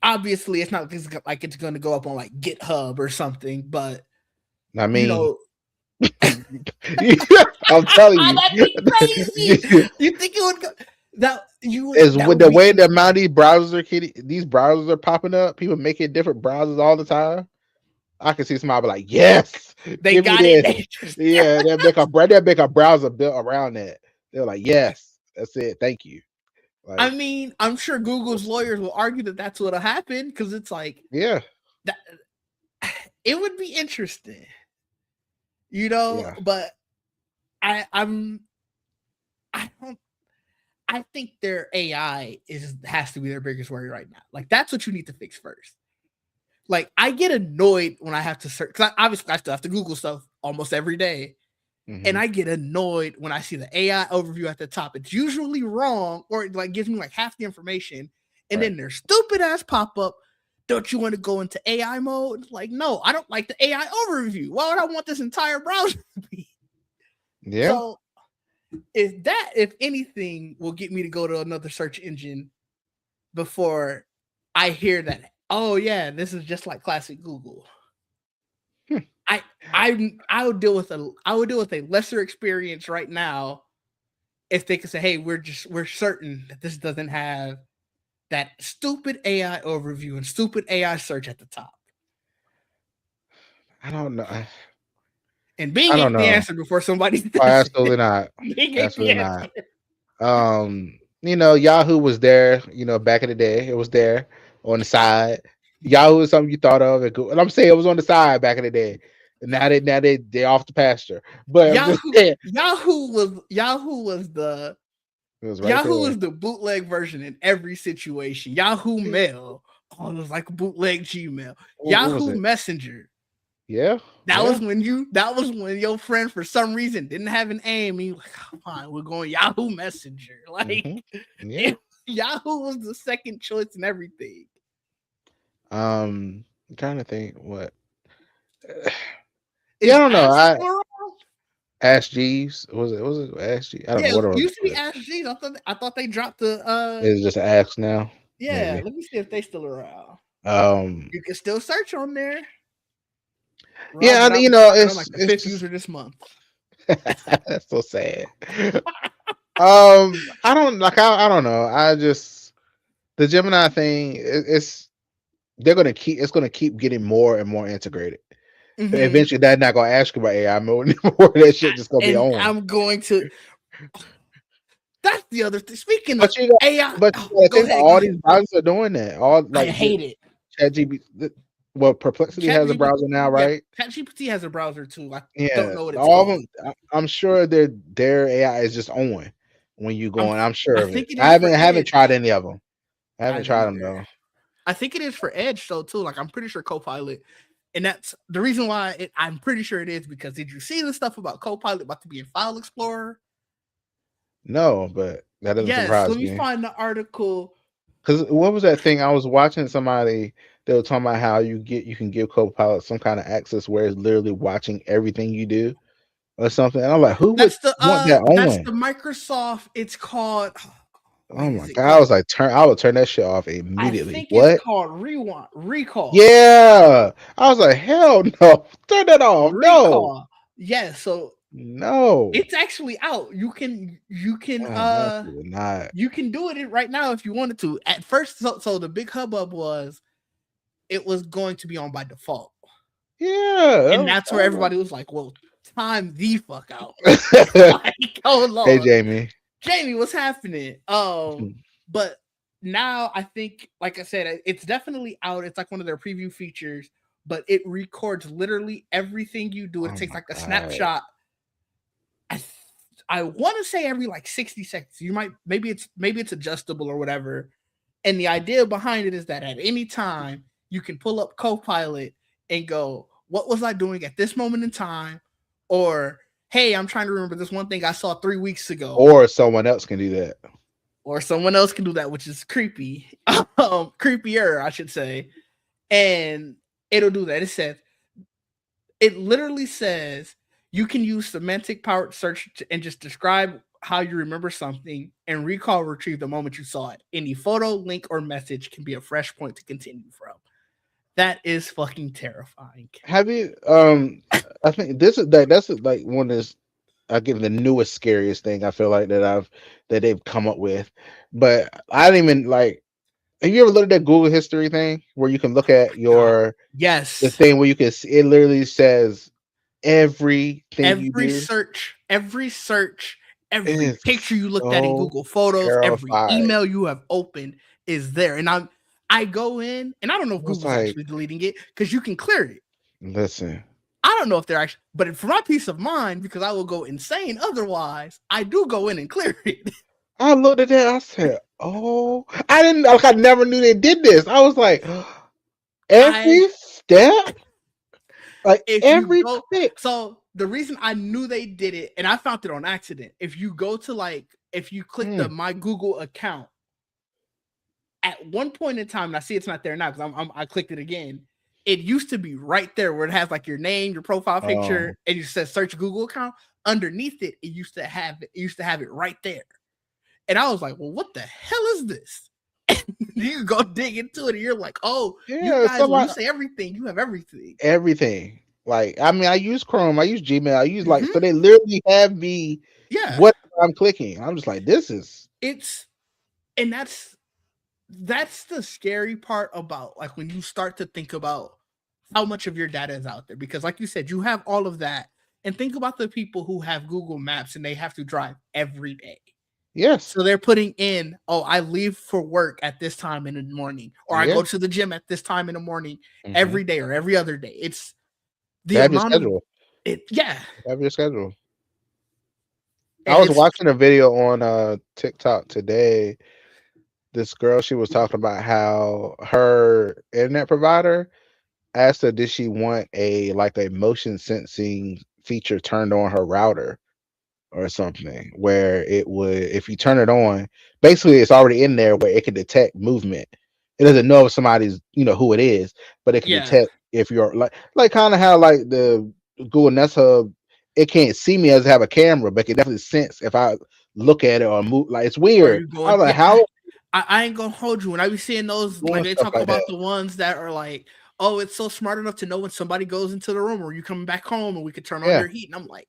obviously it's not like it's going to go up on like GitHub or something, but I you mean, know, I'm telling you, that'd be crazy. You think it would go that you would is that with would the be way the amount of these browsers are popping up, people making different browsers all the time. I can see somebody be like, "Yes, they give me got it. this." They just, Yeah, they'll make a browser built around that. They're like, "Yes, that's it. Thank you." I Like, mean, I'm sure Google's lawyers will argue that that's what'll happen because it's like yeah, that. It would be interesting, you know. yeah. But I'm I don't I think their AI has to be their biggest worry right now. Like that's what you need to fix first. Like I get annoyed when I have to search because obviously I still have to Google stuff almost every day, and Hmm. I get annoyed when I see the AI overview at the top. It's usually wrong or it like gives me like half the information, and Right. then their stupid ass pop up. Don't you want to go into AI mode? Like, no, I don't like the AI overview. Why would I want this entire browser to be? Yeah. So if anything, will get me to go to another search engine before I hear that. Oh yeah, this is just like classic Google. Hmm. I I would deal with a lesser experience right now if they could say, hey, we're certain that this doesn't have that stupid AI overview and stupid AI search at the top. I don't know. And Bing I don't ain't the know. answer before somebody Oh, says it. absolutely not. Bing ain't the Absolutely answer. not. Yahoo was there, back in the day. It was there on the side. Yahoo is something you thought of, and I'm saying it was on the side back in the day. And now they off the pasture. But I'm just Yahoo saying it was right Yahoo there. was the bootleg version in every situation. Yahoo Mail, oh, it was like bootleg Gmail. What was Yahoo it? Messenger. Yeah, That yeah. was when your friend for some reason didn't have an aim. And you like, oh, fine, we're going Yahoo Messenger. Like Hmm. Yeah. Yahoo was the second choice in everything. I'm trying to think what. Yeah, I Is don't know. Ask I still around? Ask Jeeves. Was it Ask Jeeves? I don't Yeah, know what it it was. used to be Ask G's. I thought they dropped the It's just Ask now, yeah. maybe. Let me see if they still around. Um, You can still search on there. Rob, yeah, but and I'll be talking. I'm like the it's fifth just user this month. that's so sad. I don't like. I don't know. I just the Gemini thing. It's they're gonna keep. It's gonna keep getting more and more integrated. Mm-hmm. Eventually, they're not gonna ask you about AI mode anymore. That shit just gonna be And on. I'm going to. That's the other thing. Speaking of But you got, AI, but oh, you gotta go think about ahead. Go all ahead. these browsers are doing that. All I like hate it. ChatGPT. Well, Perplexity has a ChatGPT. browser now, Yeah, right? ChatGPT has a browser too. I don't Yeah, know what it's all of called. them. I'm sure their AI is just on when you go I'm. on. I'm sure I of it. think it I is for haven't tried Edge. any of them. I I haven't haven't tried them either. though. I think it is for Edge though too. Like I'm pretty sure Copilot, and that's the reason why I'm pretty sure it is because did you see the stuff about Copilot about to be in File Explorer? No, but that doesn't Yes. Let surprise me me. find the article. Because what was that thing? I was watching somebody. They were talking about how you can give Copilot some kind of access where it's literally watching everything you do or something. And I'm like, who would want that That's on? the Microsoft. It's called. What Oh my is it god! I was called? like, I would turn that shit off I immediately. think it's What? called Rewind Recall. Yeah, I was like, hell no, turn that off. No, Recall. Yeah, so no. it's actually out. Absolutely not. You can do it right now if you wanted to. At first, so the big hubbub was it was going to be on by default. And Yeah. that's where everybody was like, well, time the fuck out. Hey, Like, hold on. Jamie. Jamie, what's happening? But now I think, like I said, it's definitely out. It's like one of their preview features, but it records literally everything you do. It Oh takes my like a god. snapshot. I I want to say every like 60 seconds. You might maybe it's adjustable or whatever. And the idea behind it is that at any time you can pull up Copilot and go, "What was I doing at this moment in time?" Or, "Hey, I'm trying to remember this one thing I saw 3 weeks ago." Or someone else can do that. Or someone else can do that, which is creepy, creepier, I should say. And it'll do that. It literally says you can use semantic powered search and just describe how you remember something and recall retrieve the moment you saw it. Any photo, link, or message can be a fresh point to continue from. That is fucking terrifying. Have you? I think this is that's like one of this. I give the newest scariest thing I feel like that they've come up with, but I didn't even like. Have you ever looked at that Google history thing where you can look at God. the Yes. thing where you can see, it literally says everything you Every do search, every search, every is picture you looked at in so Google Photos, every terrified. email you have opened is there. And I go in and I don't know if I was Google's like, actually deleting it because you can clear it. listen, I don't know if they're actually, but for my peace of mind, because I will go insane otherwise, I do go in and clear it. I looked at that. I said, oh, I didn't like. I never knew they did this. I was like, I every step, like if you every go click. so the reason I knew they did it, and I found it on accident. If you go to if you click the Mm, my Google account, at one point in time, and I see it's not there now because I clicked it again. It used to be right there where it has like your name, your profile oh, picture, and you said search Google account. Underneath it, it used to have it right there. And I was like, well, what the hell is this? And you go dig into it, and you're like, oh, you yeah, guys, when you somebody, say everything, you have everything. everything. Like, I mean, I use Chrome, I use Gmail, I use like, so Mm-hmm. they literally have me Yeah. what I'm clicking. I'm just like, this is, It's and that's the scary part about like when you start to think about how much of your data is out there because like you said you have all of that and think about the people who have Google Maps and they have to drive every day. yes, So they're putting in, oh, I leave for work at this time in the morning or I yeah. go to the gym at this time in the morning Hmm. every day or every other day. It's They the have your amount of schedule. it. Yeah. They have your schedule. I And was it's watching a video on TikTok today. This girl, she was talking about how her internet provider asked her did she want a like a motion sensing feature turned on her router or something where it would if you turn it on, basically it's already in there where it can detect movement. It doesn't know if somebody's who it is, but it can yeah. detect if you're like kind of how like the Google Nest Hub, it can't see me as I have a camera, but it can definitely sense if I look at it or move. Like it's Or weird. you I was going, like, yeah. how I ain't gonna hold you. When I be seeing those, like doing they stuff talk like that? about the ones that are like, oh, it's so smart enough to know when somebody goes into the room or you coming back home and we could turn on Yeah, your heat. And I'm like,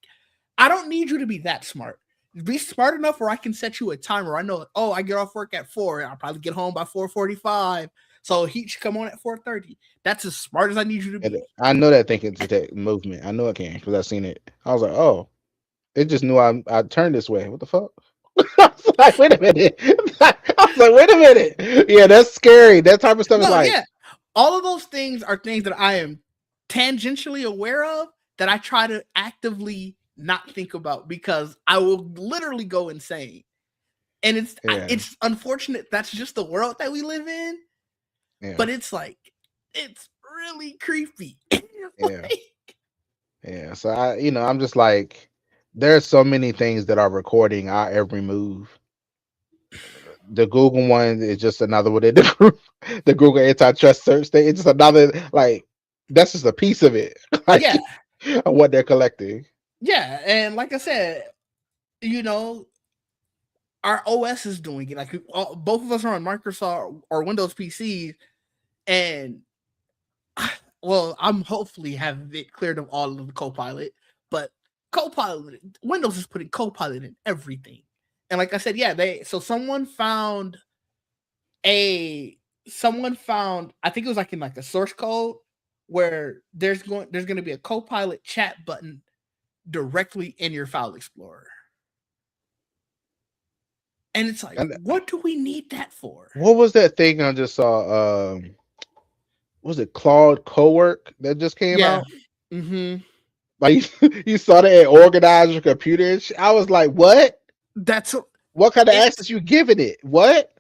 I don't need you to be that smart. Be smart enough where I can set you a timer. I know, oh, I get off work at 4 and I'll probably get home by 4:45. So heat should come on at 4:30. That's as smart as I need you to and be. I know that thing can detect movement. I know it can because I've seen it. I was like, oh, it just knew I turned this way. What the fuck? I was like, wait a minute. I was like, wait a minute. Yeah, that's scary. That type of stuff is No, like, yeah. All of those things are things that I am tangentially aware of that I try to actively not think about because I will literally go insane. And yeah, it's unfortunate that's just the world that we live in, yeah, but it's like it's really creepy. yeah, yeah. So I'm just like, there's so many things that are recording our every move. The Google one is just another one in the group. The Google antitrust search thing. It's just another like that's just a piece of it. Like Yeah, of what they're collecting. yeah, and like I said, you know, our OS is doing it. Like both of us are on Microsoft or Windows PCs, and well, I'm hopefully have it cleared of all of the Copilot, but Copilot Windows is putting Copilot in everything. And like I said, yeah, they so a someone found I think it was like in like a source code where there's going to be a Copilot chat button directly in your file explorer. And it's like, And what do we need that for? what was that thing I just saw? Was it Claude Cowork that just came Yeah. out? Mhm. Like you saw that it organized your computer. And I was like, what? That's What kind of it's access you giving it? What?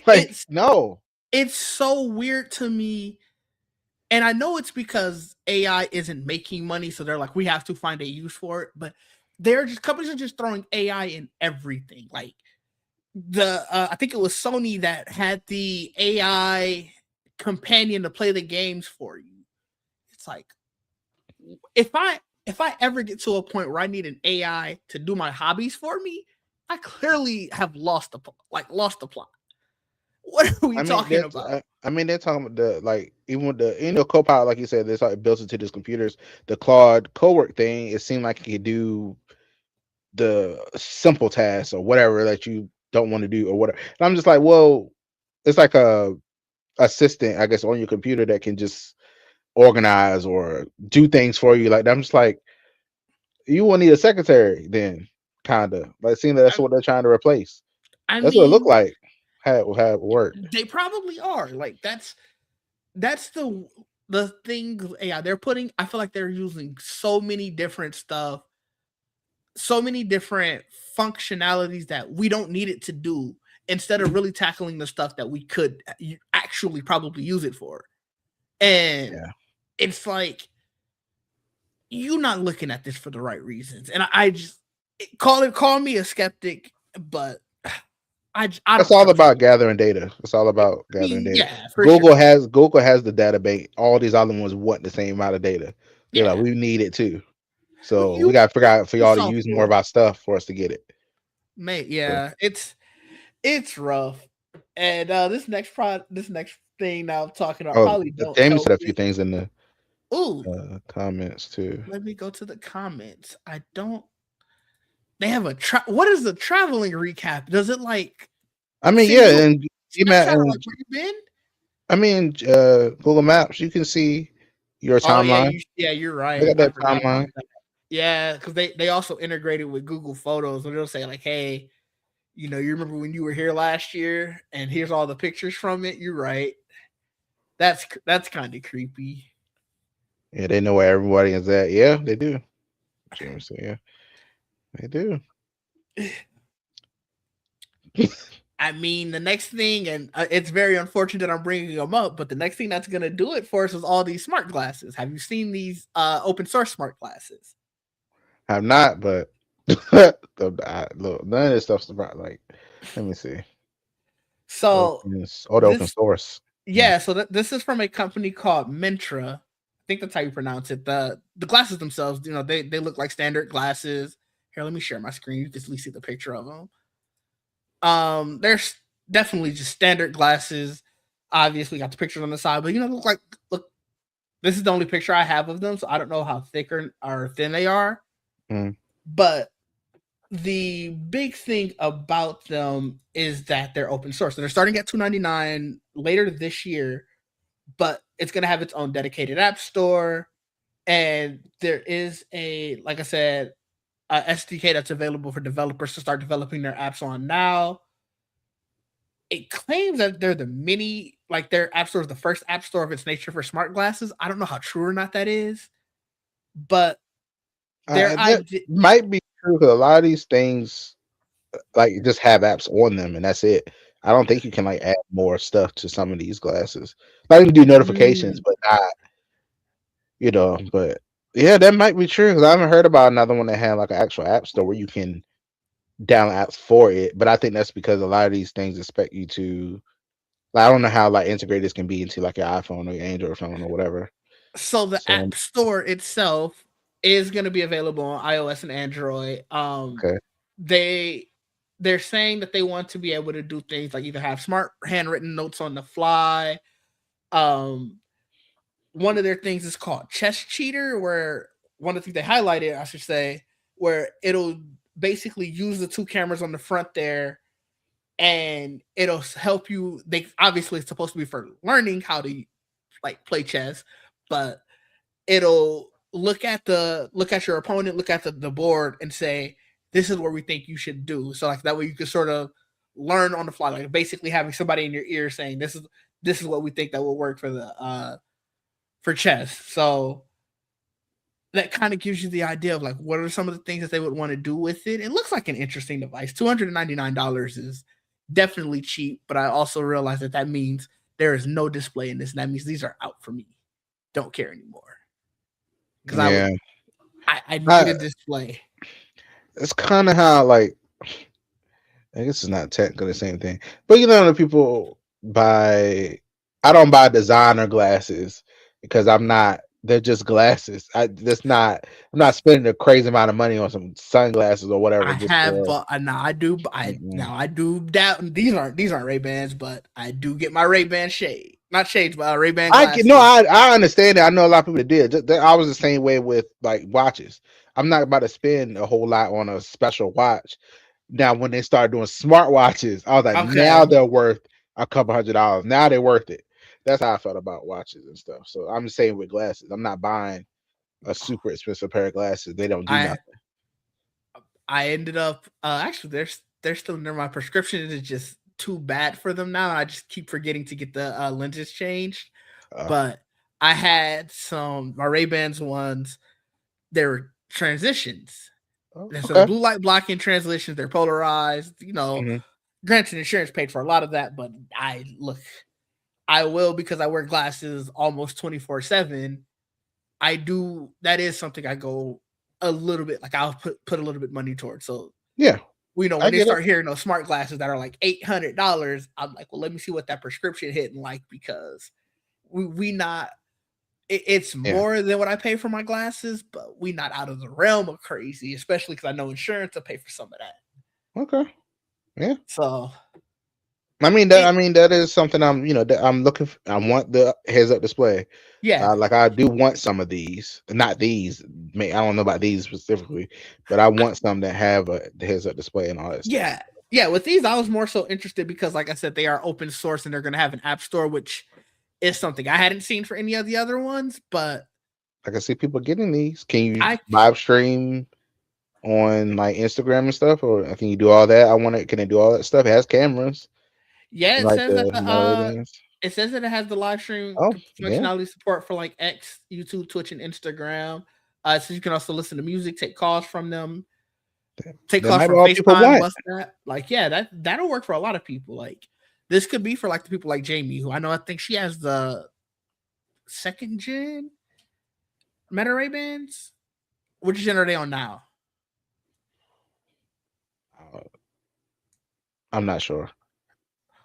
Like, it's no. it's so weird to me. And I know it's because AI isn't making money, so they're like, we have to find a use for it. But they're just companies are just throwing AI in everything. Like I think it was Sony that had the AI companion to play the games for you. it's like if I ever get to a point where I need an AI to do my hobbies for me, I clearly have lost the plot. What are we I mean, talking about? I mean, they're talking about the like even with the Copilot, like you said, it's like built into these computers. The Claude co-work thing, it seemed like it could do the simple tasks or whatever that you don't want to do or whatever. And I'm just like, well, it's like a assistant, I guess, on your computer that can just organize or do things for you. Like I'm just like, you will need a secretary then, kinda. Like seeing that that's I, what they're trying to replace. I That's what it looked mean, like. Had worked. they probably are. Like that's the thing with AI. They're putting. I feel like they're using so many different stuff, so many different functionalities that we don't need it to do. Instead of really tackling the stuff that we could actually probably use it for, and Yeah. it's like you're not looking at this for the right reasons. And I just call me a skeptic, but I It's don't all trust about it. gathering data. It's all I about gathering mean, data. yeah, for sure. Google has the database. All these other ones want the same amount of data. They're like, Yeah, we need it too. well, So we you got to figure out for y'all to yourself use more for of our stuff for us to get it. mate. So, Yeah, it's rough. And this next thing now I'm talking about oh, probably don't James help said a few it. things in the Ooh, comments too. let me go to the comments. I don't. They have what is the traveling recap? Does it like I mean, send you yeah, a and snapshot of and like where you've been? I mean, Google Maps, you can see your Oh yeah, timeline. you're They right. got I that forgot about timeline. that. Yeah, because they also integrated with Google Photos, where they'll say like, "Hey, you remember when you were here last year, and here's all the pictures from it." You're right. That's kind of creepy. Yeah, they know where everybody is at. Yeah, they do. James said, yeah, they do. I mean, the next thing, and it's very unfortunate I'm bringing them up, but the next thing that's going to do it for us is all these smart glasses. Have you seen these open source smart glasses? Have not, but look, none of this stuff's about like. Let me see. So The open this, source. yeah, so this is from a company called Mentra. I think that's how you pronounce it. The glasses themselves, they look like standard glasses. Here, let me share my screen. You can at least see the picture of them. There's definitely just standard glasses. Obviously, got the pictures on the side, but look. This is the only picture I have of them, so I don't know how thick or thin they are. Mm. But the big thing about them is that they're open source. So they're starting at $2.99 later this year, but it's going to have its own dedicated app store. And there is like I said, a SDK that's available for developers to start developing their apps on now. It claims that they're like their app store is the first app store of its nature for smart glasses. I don't know how true or not that is, but their That idea. might be true because a lot of these things like just have apps on them and that's it. I don't think you can like add more stuff to some of these glasses. Like you can do notifications, Mm, but not, but yeah, that might be true because I haven't heard about another one that had like an actual app store where you can download apps for it. But I think that's because a lot of these things expect you to. Like, I don't know how like integrated this can be into like your iPhone or your Android phone or whatever. so the So app store itself is going to be available on iOS and Android. okay, They they're saying that they want to be able to do things like either have smart handwritten notes on the fly. Um, One of their things is called Chess Cheater, where one of the things they highlighted, I should say, where it'll basically use the two cameras on the front there, and it'll help you. They obviously it's supposed to be for learning how to like play chess, but it'll look at your opponent, look at the board, and say, "This is what we think you should do." So like that way you can sort of learn on the fly, like basically having somebody in your ear saying, "This is what we think that will work for chess." So that kind of gives you the idea of like what are some of the things that they would want to do with it. It looks like an interesting device. $299 is definitely cheap, but I also realize that means there is no display in this, and that means these are out for me. Don't care anymore because yeah, I need I, a display. it's kind of how like I guess it's not technically the same thing, but the people buy. I don't buy designer glasses because I'm not They're just glasses. I'm not spending a crazy amount of money on some sunglasses or whatever I just have, for. but now I do. Mm-mm. I do doubt. These aren't Ray Bans, but I do get my Ray Ban shade, not shades, but Ray Ban I can no, glasses. I understand it. I know a lot of people that did. I was the same way with like watches. I'm not about to spend a whole lot on a special watch. Now, when they started doing smart watches, I was like, now Okay, they're worth a couple $100. Now they're worth it. That's how I felt about watches and stuff. So I'm the same with glasses. I'm not buying a super expensive pair of glasses. They don't do I nothing. I ended up actually they're still near my prescription is just too bad for them now. I just keep forgetting to get the lenses changed. Uh, But I had some my Ray Bans ones. They're transitions. So they're okay. blue light blocking transitions. They're polarized. Hmm. Granted, insurance paid for a lot of that, but I will because I wear glasses almost 24/7. I do that is something I go a little bit like I'll put a little bit money towards. So Yeah, I when they get it. start hearing those smart glasses that are like $800, I'm like, well, let me see what that prescription hitting like because we not it's Yeah. more than what I pay for my glasses, but we not out of the realm of crazy, especially because I know insurance will pay for some of that. Okay. Yeah. So I it mean that is something that I'm looking for. I want the heads up display. yeah Like I do want some of these, not these. I don't know about these specifically, but I want some that have the heads up display and all that stuff. yeah yeah. With these, I was more so interested because, like I said, they are open source and they're going to have an app store, which is something I hadn't seen for any of the other ones. But I can see people getting these. Can you I live stream on like Instagram and stuff, or can you do all that? I want it. Can it do all that stuff? It has cameras, yeah, it like says that the Meta Ray Bans. it says that it has the live stream Oh yeah, functionality support for like X, YouTube, Twitch, and Instagram. So you can also listen to music, take calls from them, take that calls might be from all people FaceTime, want. WhatsApp. Like, yeah, that'll work for a lot of people. Like, this could be for like the people like Jamie, who I know I think she has the second gen Meta Ray Bans. Which gen are they on now? Uh, I'm not sure.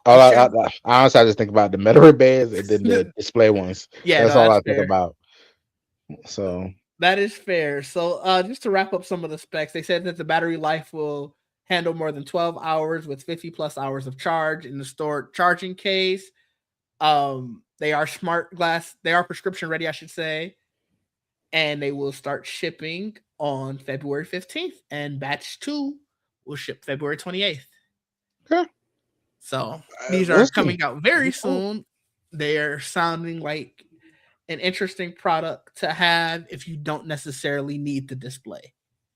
I'm All sure. I honestly, I just think about the Meta Ray Bans and then the display ones. Yeah, That's no, all that's I think fair. about. So That is fair. So, just to wrap up some of the specs, they said that the battery life will handle more than 12 hours with 50 plus hours of charge in the stored charging case. They are smart glass. They are prescription ready, I should say, and they will start shipping on February 15th, and batch two will ship February 28th. okay, So these we'll are see. coming out very soon. They are sounding like an interesting product to have if you don't necessarily need the display.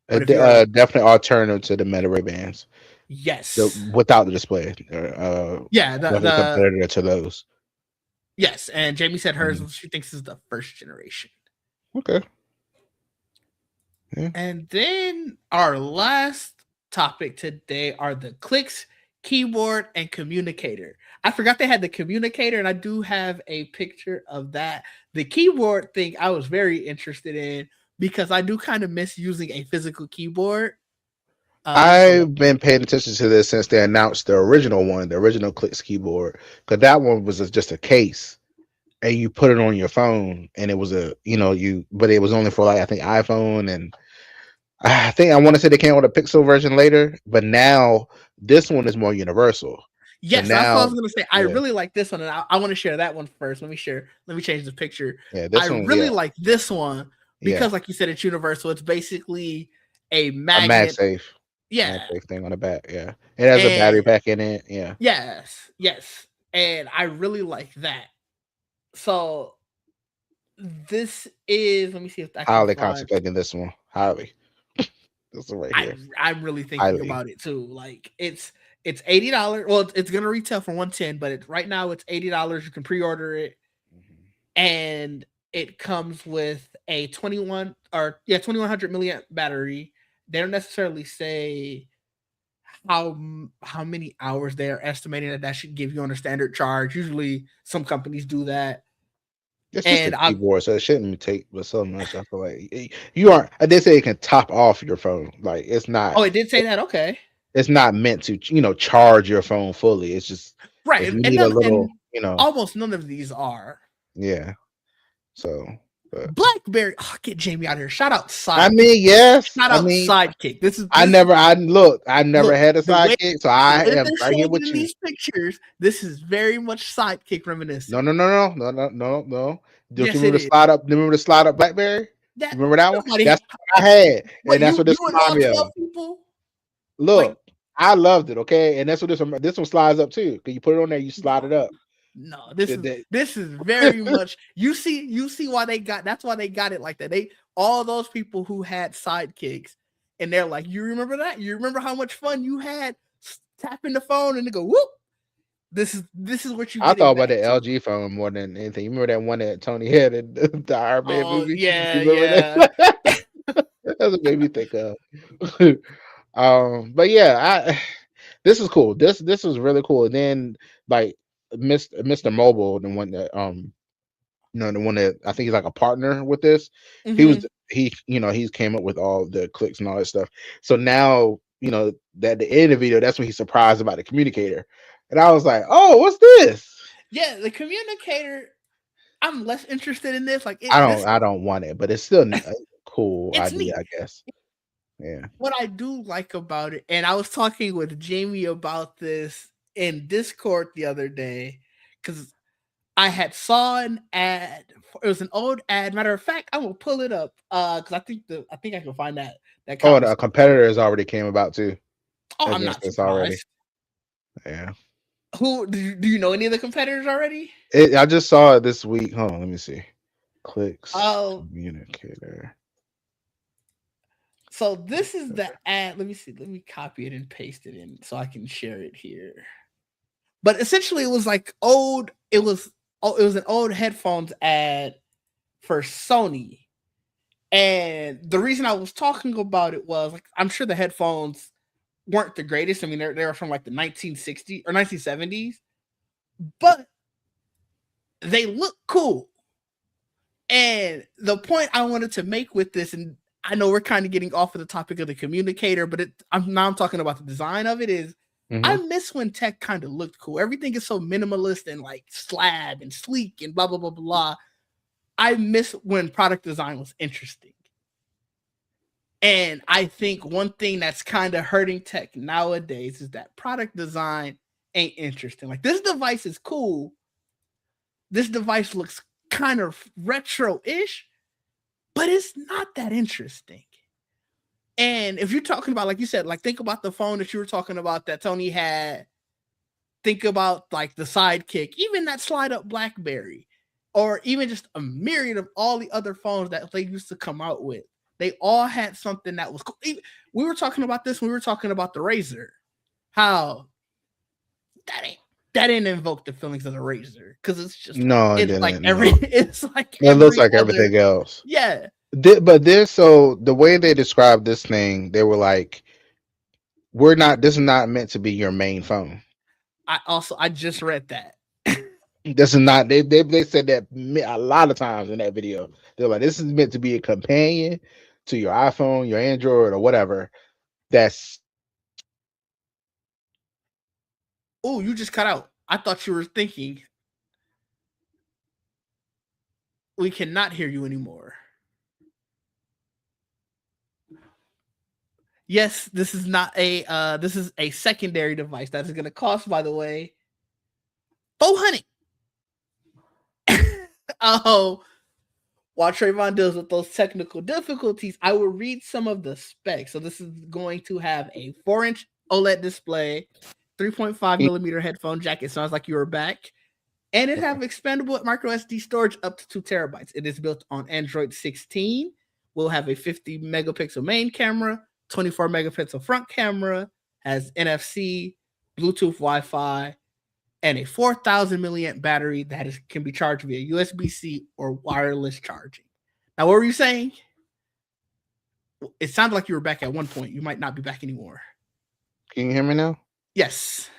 But if you're like, Definitely alternative to the Meta Ray Bands, yes, without the display. yeah, Definitely competitor to those. yes, and Jamie said hers Mhm. she thinks is the first generation. Okay. Yeah. And then our last topic today are the clicks, keyboard, and communicator. I forgot they had the communicator, and I do have a picture of that. The keyboard thing I was very interested in because I do kind of miss using a physical keyboard. So I've been paying attention to this since they announced the original one, the original Clicks keyboard, because that one was just a case, and you put it on your phone, and it was but it was only for like I think iPhone, and I think I want to say they came with a Pixel version later, but now this one is more universal. So yes, that's what I now, was gonna say. I yeah, really like this one, and I want to share that one first. Let me share. Let me change the picture. yeah, I this one, really yeah, like this one yeah, because, like you said, it's universal. It's basically a a magnet. Yeah, MagSafe thing on the back, yeah. It has a battery and pack in it, yeah. yes, yes, and I really like that. So this is. Let me see if I can Highly find. contemplating this one, highly. This one right here, I'm really thinking highly. about it too. Like it's $80. Well, it's gonna retail for 110, but right now it's $80. You can pre-order it Mhm. and it comes with a 2100 milliamp battery. They don't necessarily say how many hours they are estimating that should give you on a standard charge. Usually, some companies do that, It's just a and I keyboard, so it shouldn't take but so much. I feel like you aren't. I did say it can top off your phone. Like oh, it did say that. Okay, it's not meant to charge your phone fully. It's just right, if you and need a none little, and almost none of these are. yeah. So. But BlackBerry. Oh, get Jamie out of here. Shout out I Sidekick. mean, yes. Shout I out mean, Sidekick. This is I this never. I look. I never look had a the way sidekick, so I they're am right here showing it with in you. these pictures. This is very much Sidekick No, reminiscent. no, no, no, no, no, no, no. Don't you Yes, it remember the is. slide up? Remember the slide up BlackBerry? That Remember that one? nobody. That's what I had, What and that's you what this and remind all me 12 of. people like? Look, I loved it. Okay, and that's what this one slides up too. Cause you put it on there, you slide it No, up. no. Shit, that- This is very much. You see why they got. That's why they got it like that. They all those people who had sidekicks, and they're like, you remember that? You remember how much fun you had tapping the phone and they go whoop. This is what you I getting thought about back the to. LG phone more than anything. You remember that one that Tony had in the Iron Man Oh movie? yeah, You remember yeah. that? That's what made me think of. But yeah, this is cool. This was really cool. And then like Mr. Mobile, the one that the one that I think he's like a partner with this. He Mm-hmm. was he's came up with all the clicks and all that stuff. So now that the end of the video, that's when he's surprised about the communicator, and I was like, oh, what's this? Yeah, the communicator. I'm less interested in this. Like I it. don't This I don't want it, but it's still a cool it's idea, neat. I guess. Yeah. What I do like about it, and I was talking with Jamie about this in Discord the other day, because I had saw an ad. It was an old ad. Matter of fact, I will pull it up. Because I think I can find that Oh, and a conversation. competitor has already came about too. Oh, I'm Against not this already. surprised. Yeah. Who do you know any of the competitors already? I just saw it this week. Hold on, let me see. Clicks Oh, communicator. so this is the ad. Let me see. Let me copy it and paste it in so I can share it here. But essentially, it was like old. It was an old headphones ad for Sony. And the reason I was talking about it was like I'm sure the headphones weren't the greatest. I mean, they're from like the 1960s or 1970s, but they look cool. And the point I wanted to make with this, and I know we're kind of getting off of the topic of the communicator, but I'm talking about the design of it. Is I Mm-hmm. miss when tech kind of looked cool. Everything is so minimalist and like slab and sleek and blah blah blah blah. I miss when product design was interesting. And I think one thing that's kind of hurting tech nowadays is that product design ain't interesting. Like this device is cool. This device looks kind of retro-ish, but it's not that interesting. And if you're talking about, like you said, like think about the phone that you were talking about that Tony had. Think about like the Sidekick, even that slide up BlackBerry, or even just a myriad of all the other phones that they used to come out with. They all had something that was cool. We were talking about this when we were talking about the Razor. How that ain't that didn't invoke the feelings of the Razor because it's just like No, it it's like didn't. every No, it's like it looks every like other. everything else. Yeah. But this, so the way they described this thing, they were like, "We're not. This is not meant to be your main phone. I just read that. This is not." They said that a lot of times in that video. They're like, "This is meant to be a companion to your iPhone, your Android, or whatever." That's Oh, you just cut out. I thought you were thinking we cannot hear you anymore. Yes, this is not a this is a secondary device that is going to cost, by the way, 400. Oh, while Trayvon deals with those technical difficulties, I will read some of the specs. So this is going to have a 4-inch OLED display, 3.5 millimeter headphone jack. It sounds like you were back. And it have expandable micro SD storage up to 2 terabytes. It is built on Android 16. We'll have a 50 megapixel main camera, 24 megapixel front camera, has NFC, Bluetooth, Wi-Fi, and a 4,000 milliamp battery that can be charged via USB-C or wireless charging. Now, what were you saying? It sounded like you were back at one point. You might not be back anymore. Can you hear me now? Yes.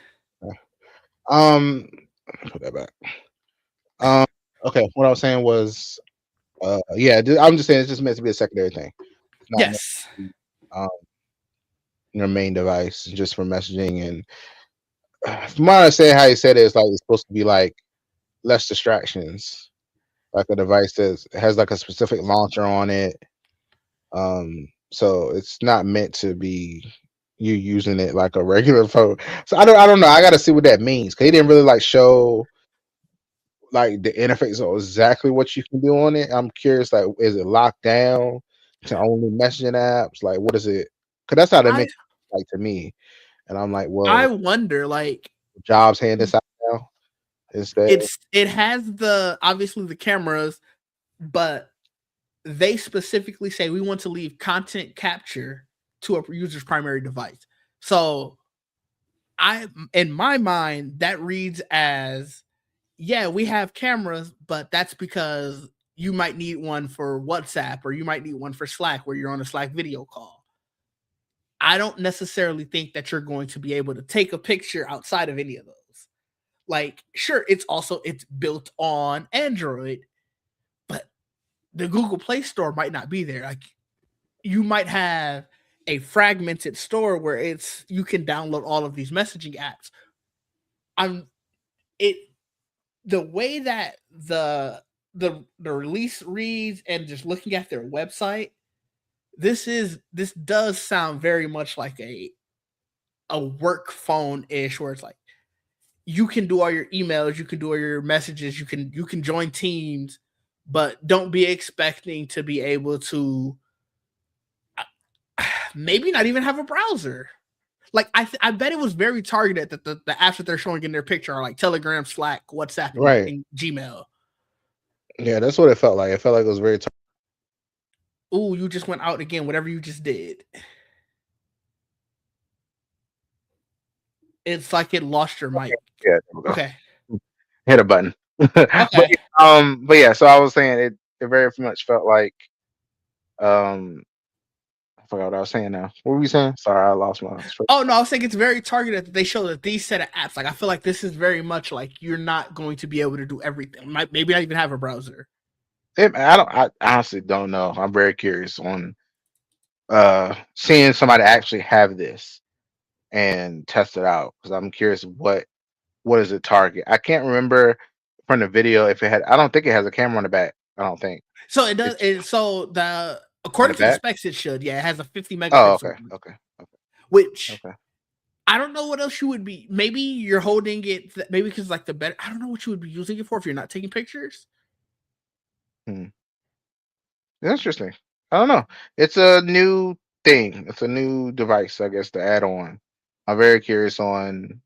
Um, put that back. Um, okay. What I was saying was, yeah, I'm just saying it's just meant to be a secondary thing. It's not meant Yes. to be, your main device just for messaging. And from what I understand, how you said it, it's like it's supposed to be like less distractions. like a device that has like a specific launcher on it. So it's not meant to be you using it like a regular phone. So I don't know. I got to see what that means because he didn't really like show like the interface of exactly what you can do on it. I'm curious, like, is it locked down to only messaging apps? Like, what is it? Because that's how they I make it like to me. And I'm like, I well, wonder, like, Jobs hand this out now instead. it has the obviously the cameras, but they specifically say we want to leave content capture to a user's primary device. So I, in my mind, that reads as, yeah, we have cameras, but that's because you might need one for WhatsApp or you might need one for Slack where you're on a Slack video call. I don't necessarily think that you're going to be able to take a picture outside of any of those. Like, sure, it's built on Android, but the Google Play Store might not be there. Like, you might have a fragmented store where it's you can download all of these messaging apps. I'm it the way that the release reads and just looking at their website, this does sound very much like a work phone ish where it's like you can do all your emails, you can do all your messages, you can join teams, but don't be expecting to be able to maybe not even have a browser. Like I bet it was very targeted that the apps that they're showing in their picture are like Telegram, Slack, WhatsApp, Right. and Gmail. Yeah, that's what it felt like. It felt like it was very. Ooh, you just went out again. Whatever you just did, it's like it lost your mic. Yeah, there we go. Okay, Hit a button. but okay. but yeah. So I was saying it very much felt like um. I forgot what I was saying now. What were we saying? Sorry, I lost my. Oh no, I was saying it's very targeted that they show that these set of apps. Like I feel like this is very much like you're not going to be able to do everything. Might maybe not even have a browser. I don't. I honestly don't know. I'm very curious on seeing somebody actually have this and test it out because I'm curious what is it target. I can't remember from the video if it had. I don't think it has a camera on the back. I don't think So it does. it's So the on the according to the back. specs, it should. Yeah, it has a 50 Oh, megapixel, okay, okay, okay, which okay. I don't know what else you would be. Maybe you're holding it. Maybe because like the better. I don't know what you would be using it for if you're not taking pictures. Hmm. Interesting. I don't know. It's a new thing. It's a new device, I guess, to add on. I'm very curious on.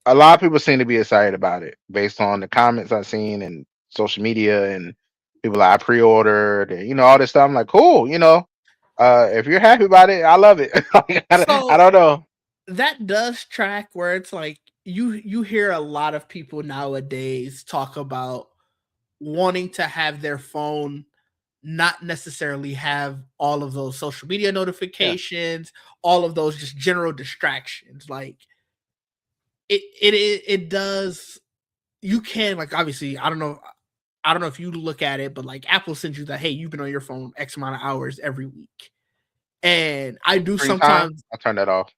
A lot of people seem to be excited about it based on the comments I've seen and social media and people I pre-ordered and all this stuff. I'm like, cool. If you're happy about it, I love it. I So don't know. that does track where it's like you hear a lot of people nowadays talk about wanting to have their phone not necessarily have all of those social media Yeah, notifications, all of those just general distractions. Like it does. You can like obviously I don't know if you look at it, but like Apple sends you that hey, you've been on your phone X amount of hours every week, and I do screen time. sometimes. I turn that off.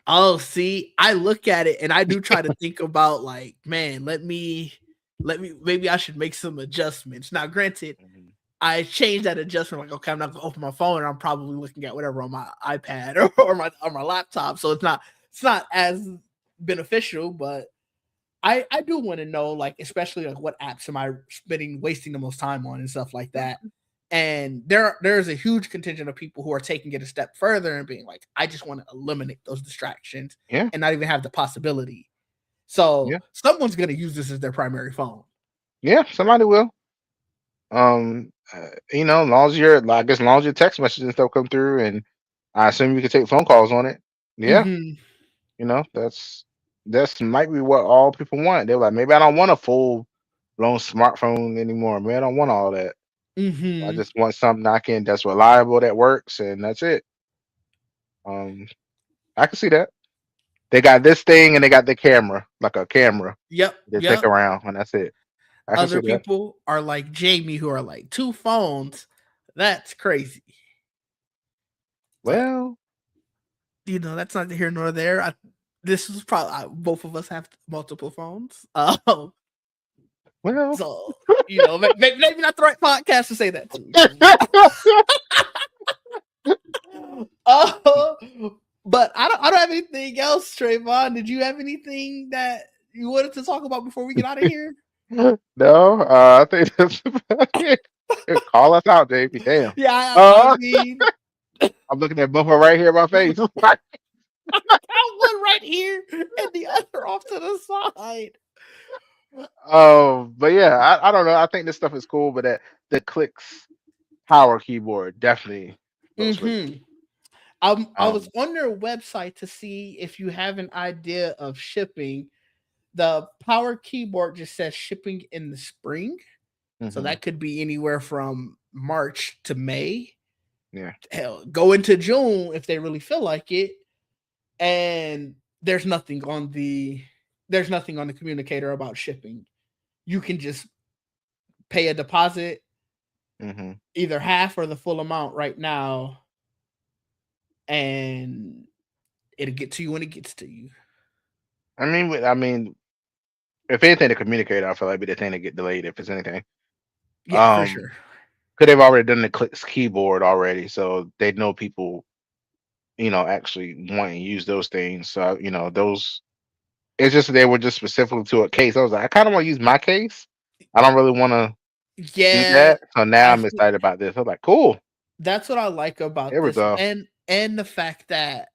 Oh, see, I look at it and I do try to think about like, man, let me maybe I should make some adjustments. Now, granted, Mhm. I changed that adjustment. Like, okay, I'm not gonna open my phone, and I'm probably looking at whatever on my iPad or my laptop. So it's not as beneficial, but I do want to know, like, especially like what apps am I wasting the most time on and stuff like that. And there's a huge contingent of people who are taking it a step further and being like, I just want to eliminate those distractions Yeah, and not even have the possibility. So yeah, someone's gonna use this as their primary phone. yeah. Somebody will. As long as I guess, as long as your text messages and stuff come through, and I assume you can take phone calls on it. Yeah, Hmm. that's might be what all people want. They're like, maybe I don't want a full blown smartphone anymore. Man, I don't want all that. I Hmm. just want something that's reliable, that works, and that's it. Um, I can see that. They got this thing and they got the camera, like a camera Yep. they take Yep. around, and that's it. I can see Other that. people are like Jamie who are like two phones. That's crazy. But Well, that's not here nor there. This is probably both of us have multiple phones. Well, So, maybe not the right podcast to say that to. Oh, but I don't have anything else, Trayvon. Did you have anything that you wanted to talk about before we get out of here? no, I think that's about it. Call us out, JP. Damn. Yeah, I Uh, mean, I'm looking at both of them right here in my face. got one right here and the other off to the side. But yeah, I don't know. I think this stuff is cool, but the clicks power keyboard definitely looks really Mm-hmm. cool. I was on their website to see if you have an idea of shipping. The power keyboard just says shipping in the spring. So Mhm. that could be anywhere from March to May. Yeah. Hell, go into June if they really feel like it. And there's nothing on the communicator about shipping. You can just pay a deposit, Mhm. either half or the full amount right now, and it'll get to you when it gets to you. I mean, if anything, the communicator, I feel like be the thing to get delayed if it's anything. Yeah, for Um, sure. because they've already done the clicks keyboard already, so they know people, actually want to use those things. So those. It's just they were just specific to a case. I was like, I kind of want to use my case. I don't really want to do Yeah, that. So now I I'm think excited about this. I'm like, cool. that's what I like about Here we this, go. and the fact that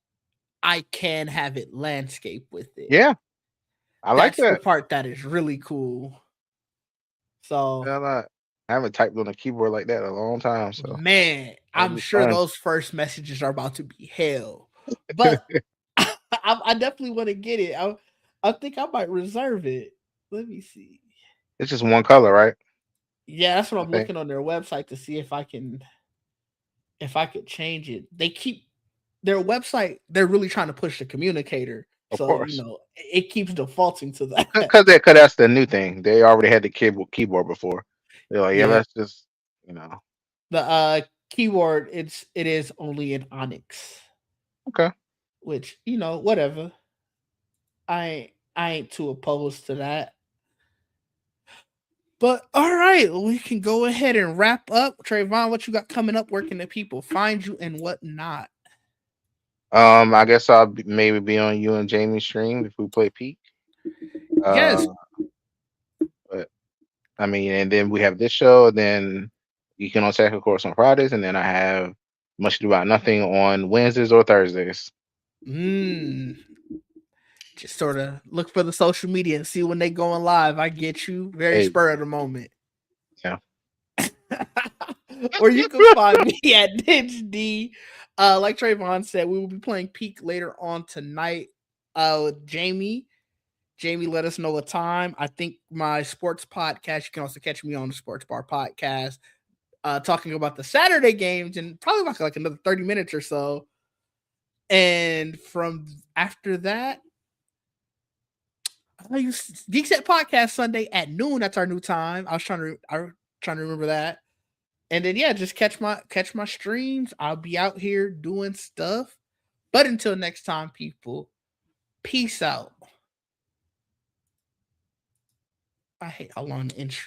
I can have it landscape with it. Yeah, I like That's the that. part that is really cool. So, I haven't typed on a keyboard like that in a long time, so man, that'll I'm be sure fun. those first messages are about to be hell. But I definitely want to get it. I think I might reserve it. Let me see. It's just one color, right? Yeah, that's what I I'm think. looking on their website to see if I could change it. They keep their website, they're really trying to push the communicator. Of So, course. it keeps defaulting to that. Because that's the new thing. They already had the keyboard before. They're like, yeah, Yeah. let's just, you know. The keyword it is only in Onyx, Okay. which, whatever. I ain't too opposed to that. But all right, we can go ahead and wrap up. Trayvon, what you got coming up? Where can the people find you and whatnot? I guess maybe be on you and Jamie's stream if we play Peak. Yes. Uh, but I mean, and then we have this show. Then you can on Tech Course on Fridays, and then I have Much Ado About Nothing on Wednesdays or Thursdays. Mm, just sort of look for the social media and see when they going live. I get you. Very Hey, spur of the moment. yeah. Or you can find me at Ditch D. Like Trayvon said, we will be playing Peak later on tonight with Jamie. Jamie let us know a time. I think my sports podcast, you can also catch me on the Sports Bar podcast, talking about the Saturday games and probably like another 30 minutes or so. And from after that, I use Geek Set Podcast Sunday at noon. That's our new time. I was trying to remember that. And then yeah, just catch my streams. I'll be out here doing stuff. But until next time, people, peace out. I hate how long the end stream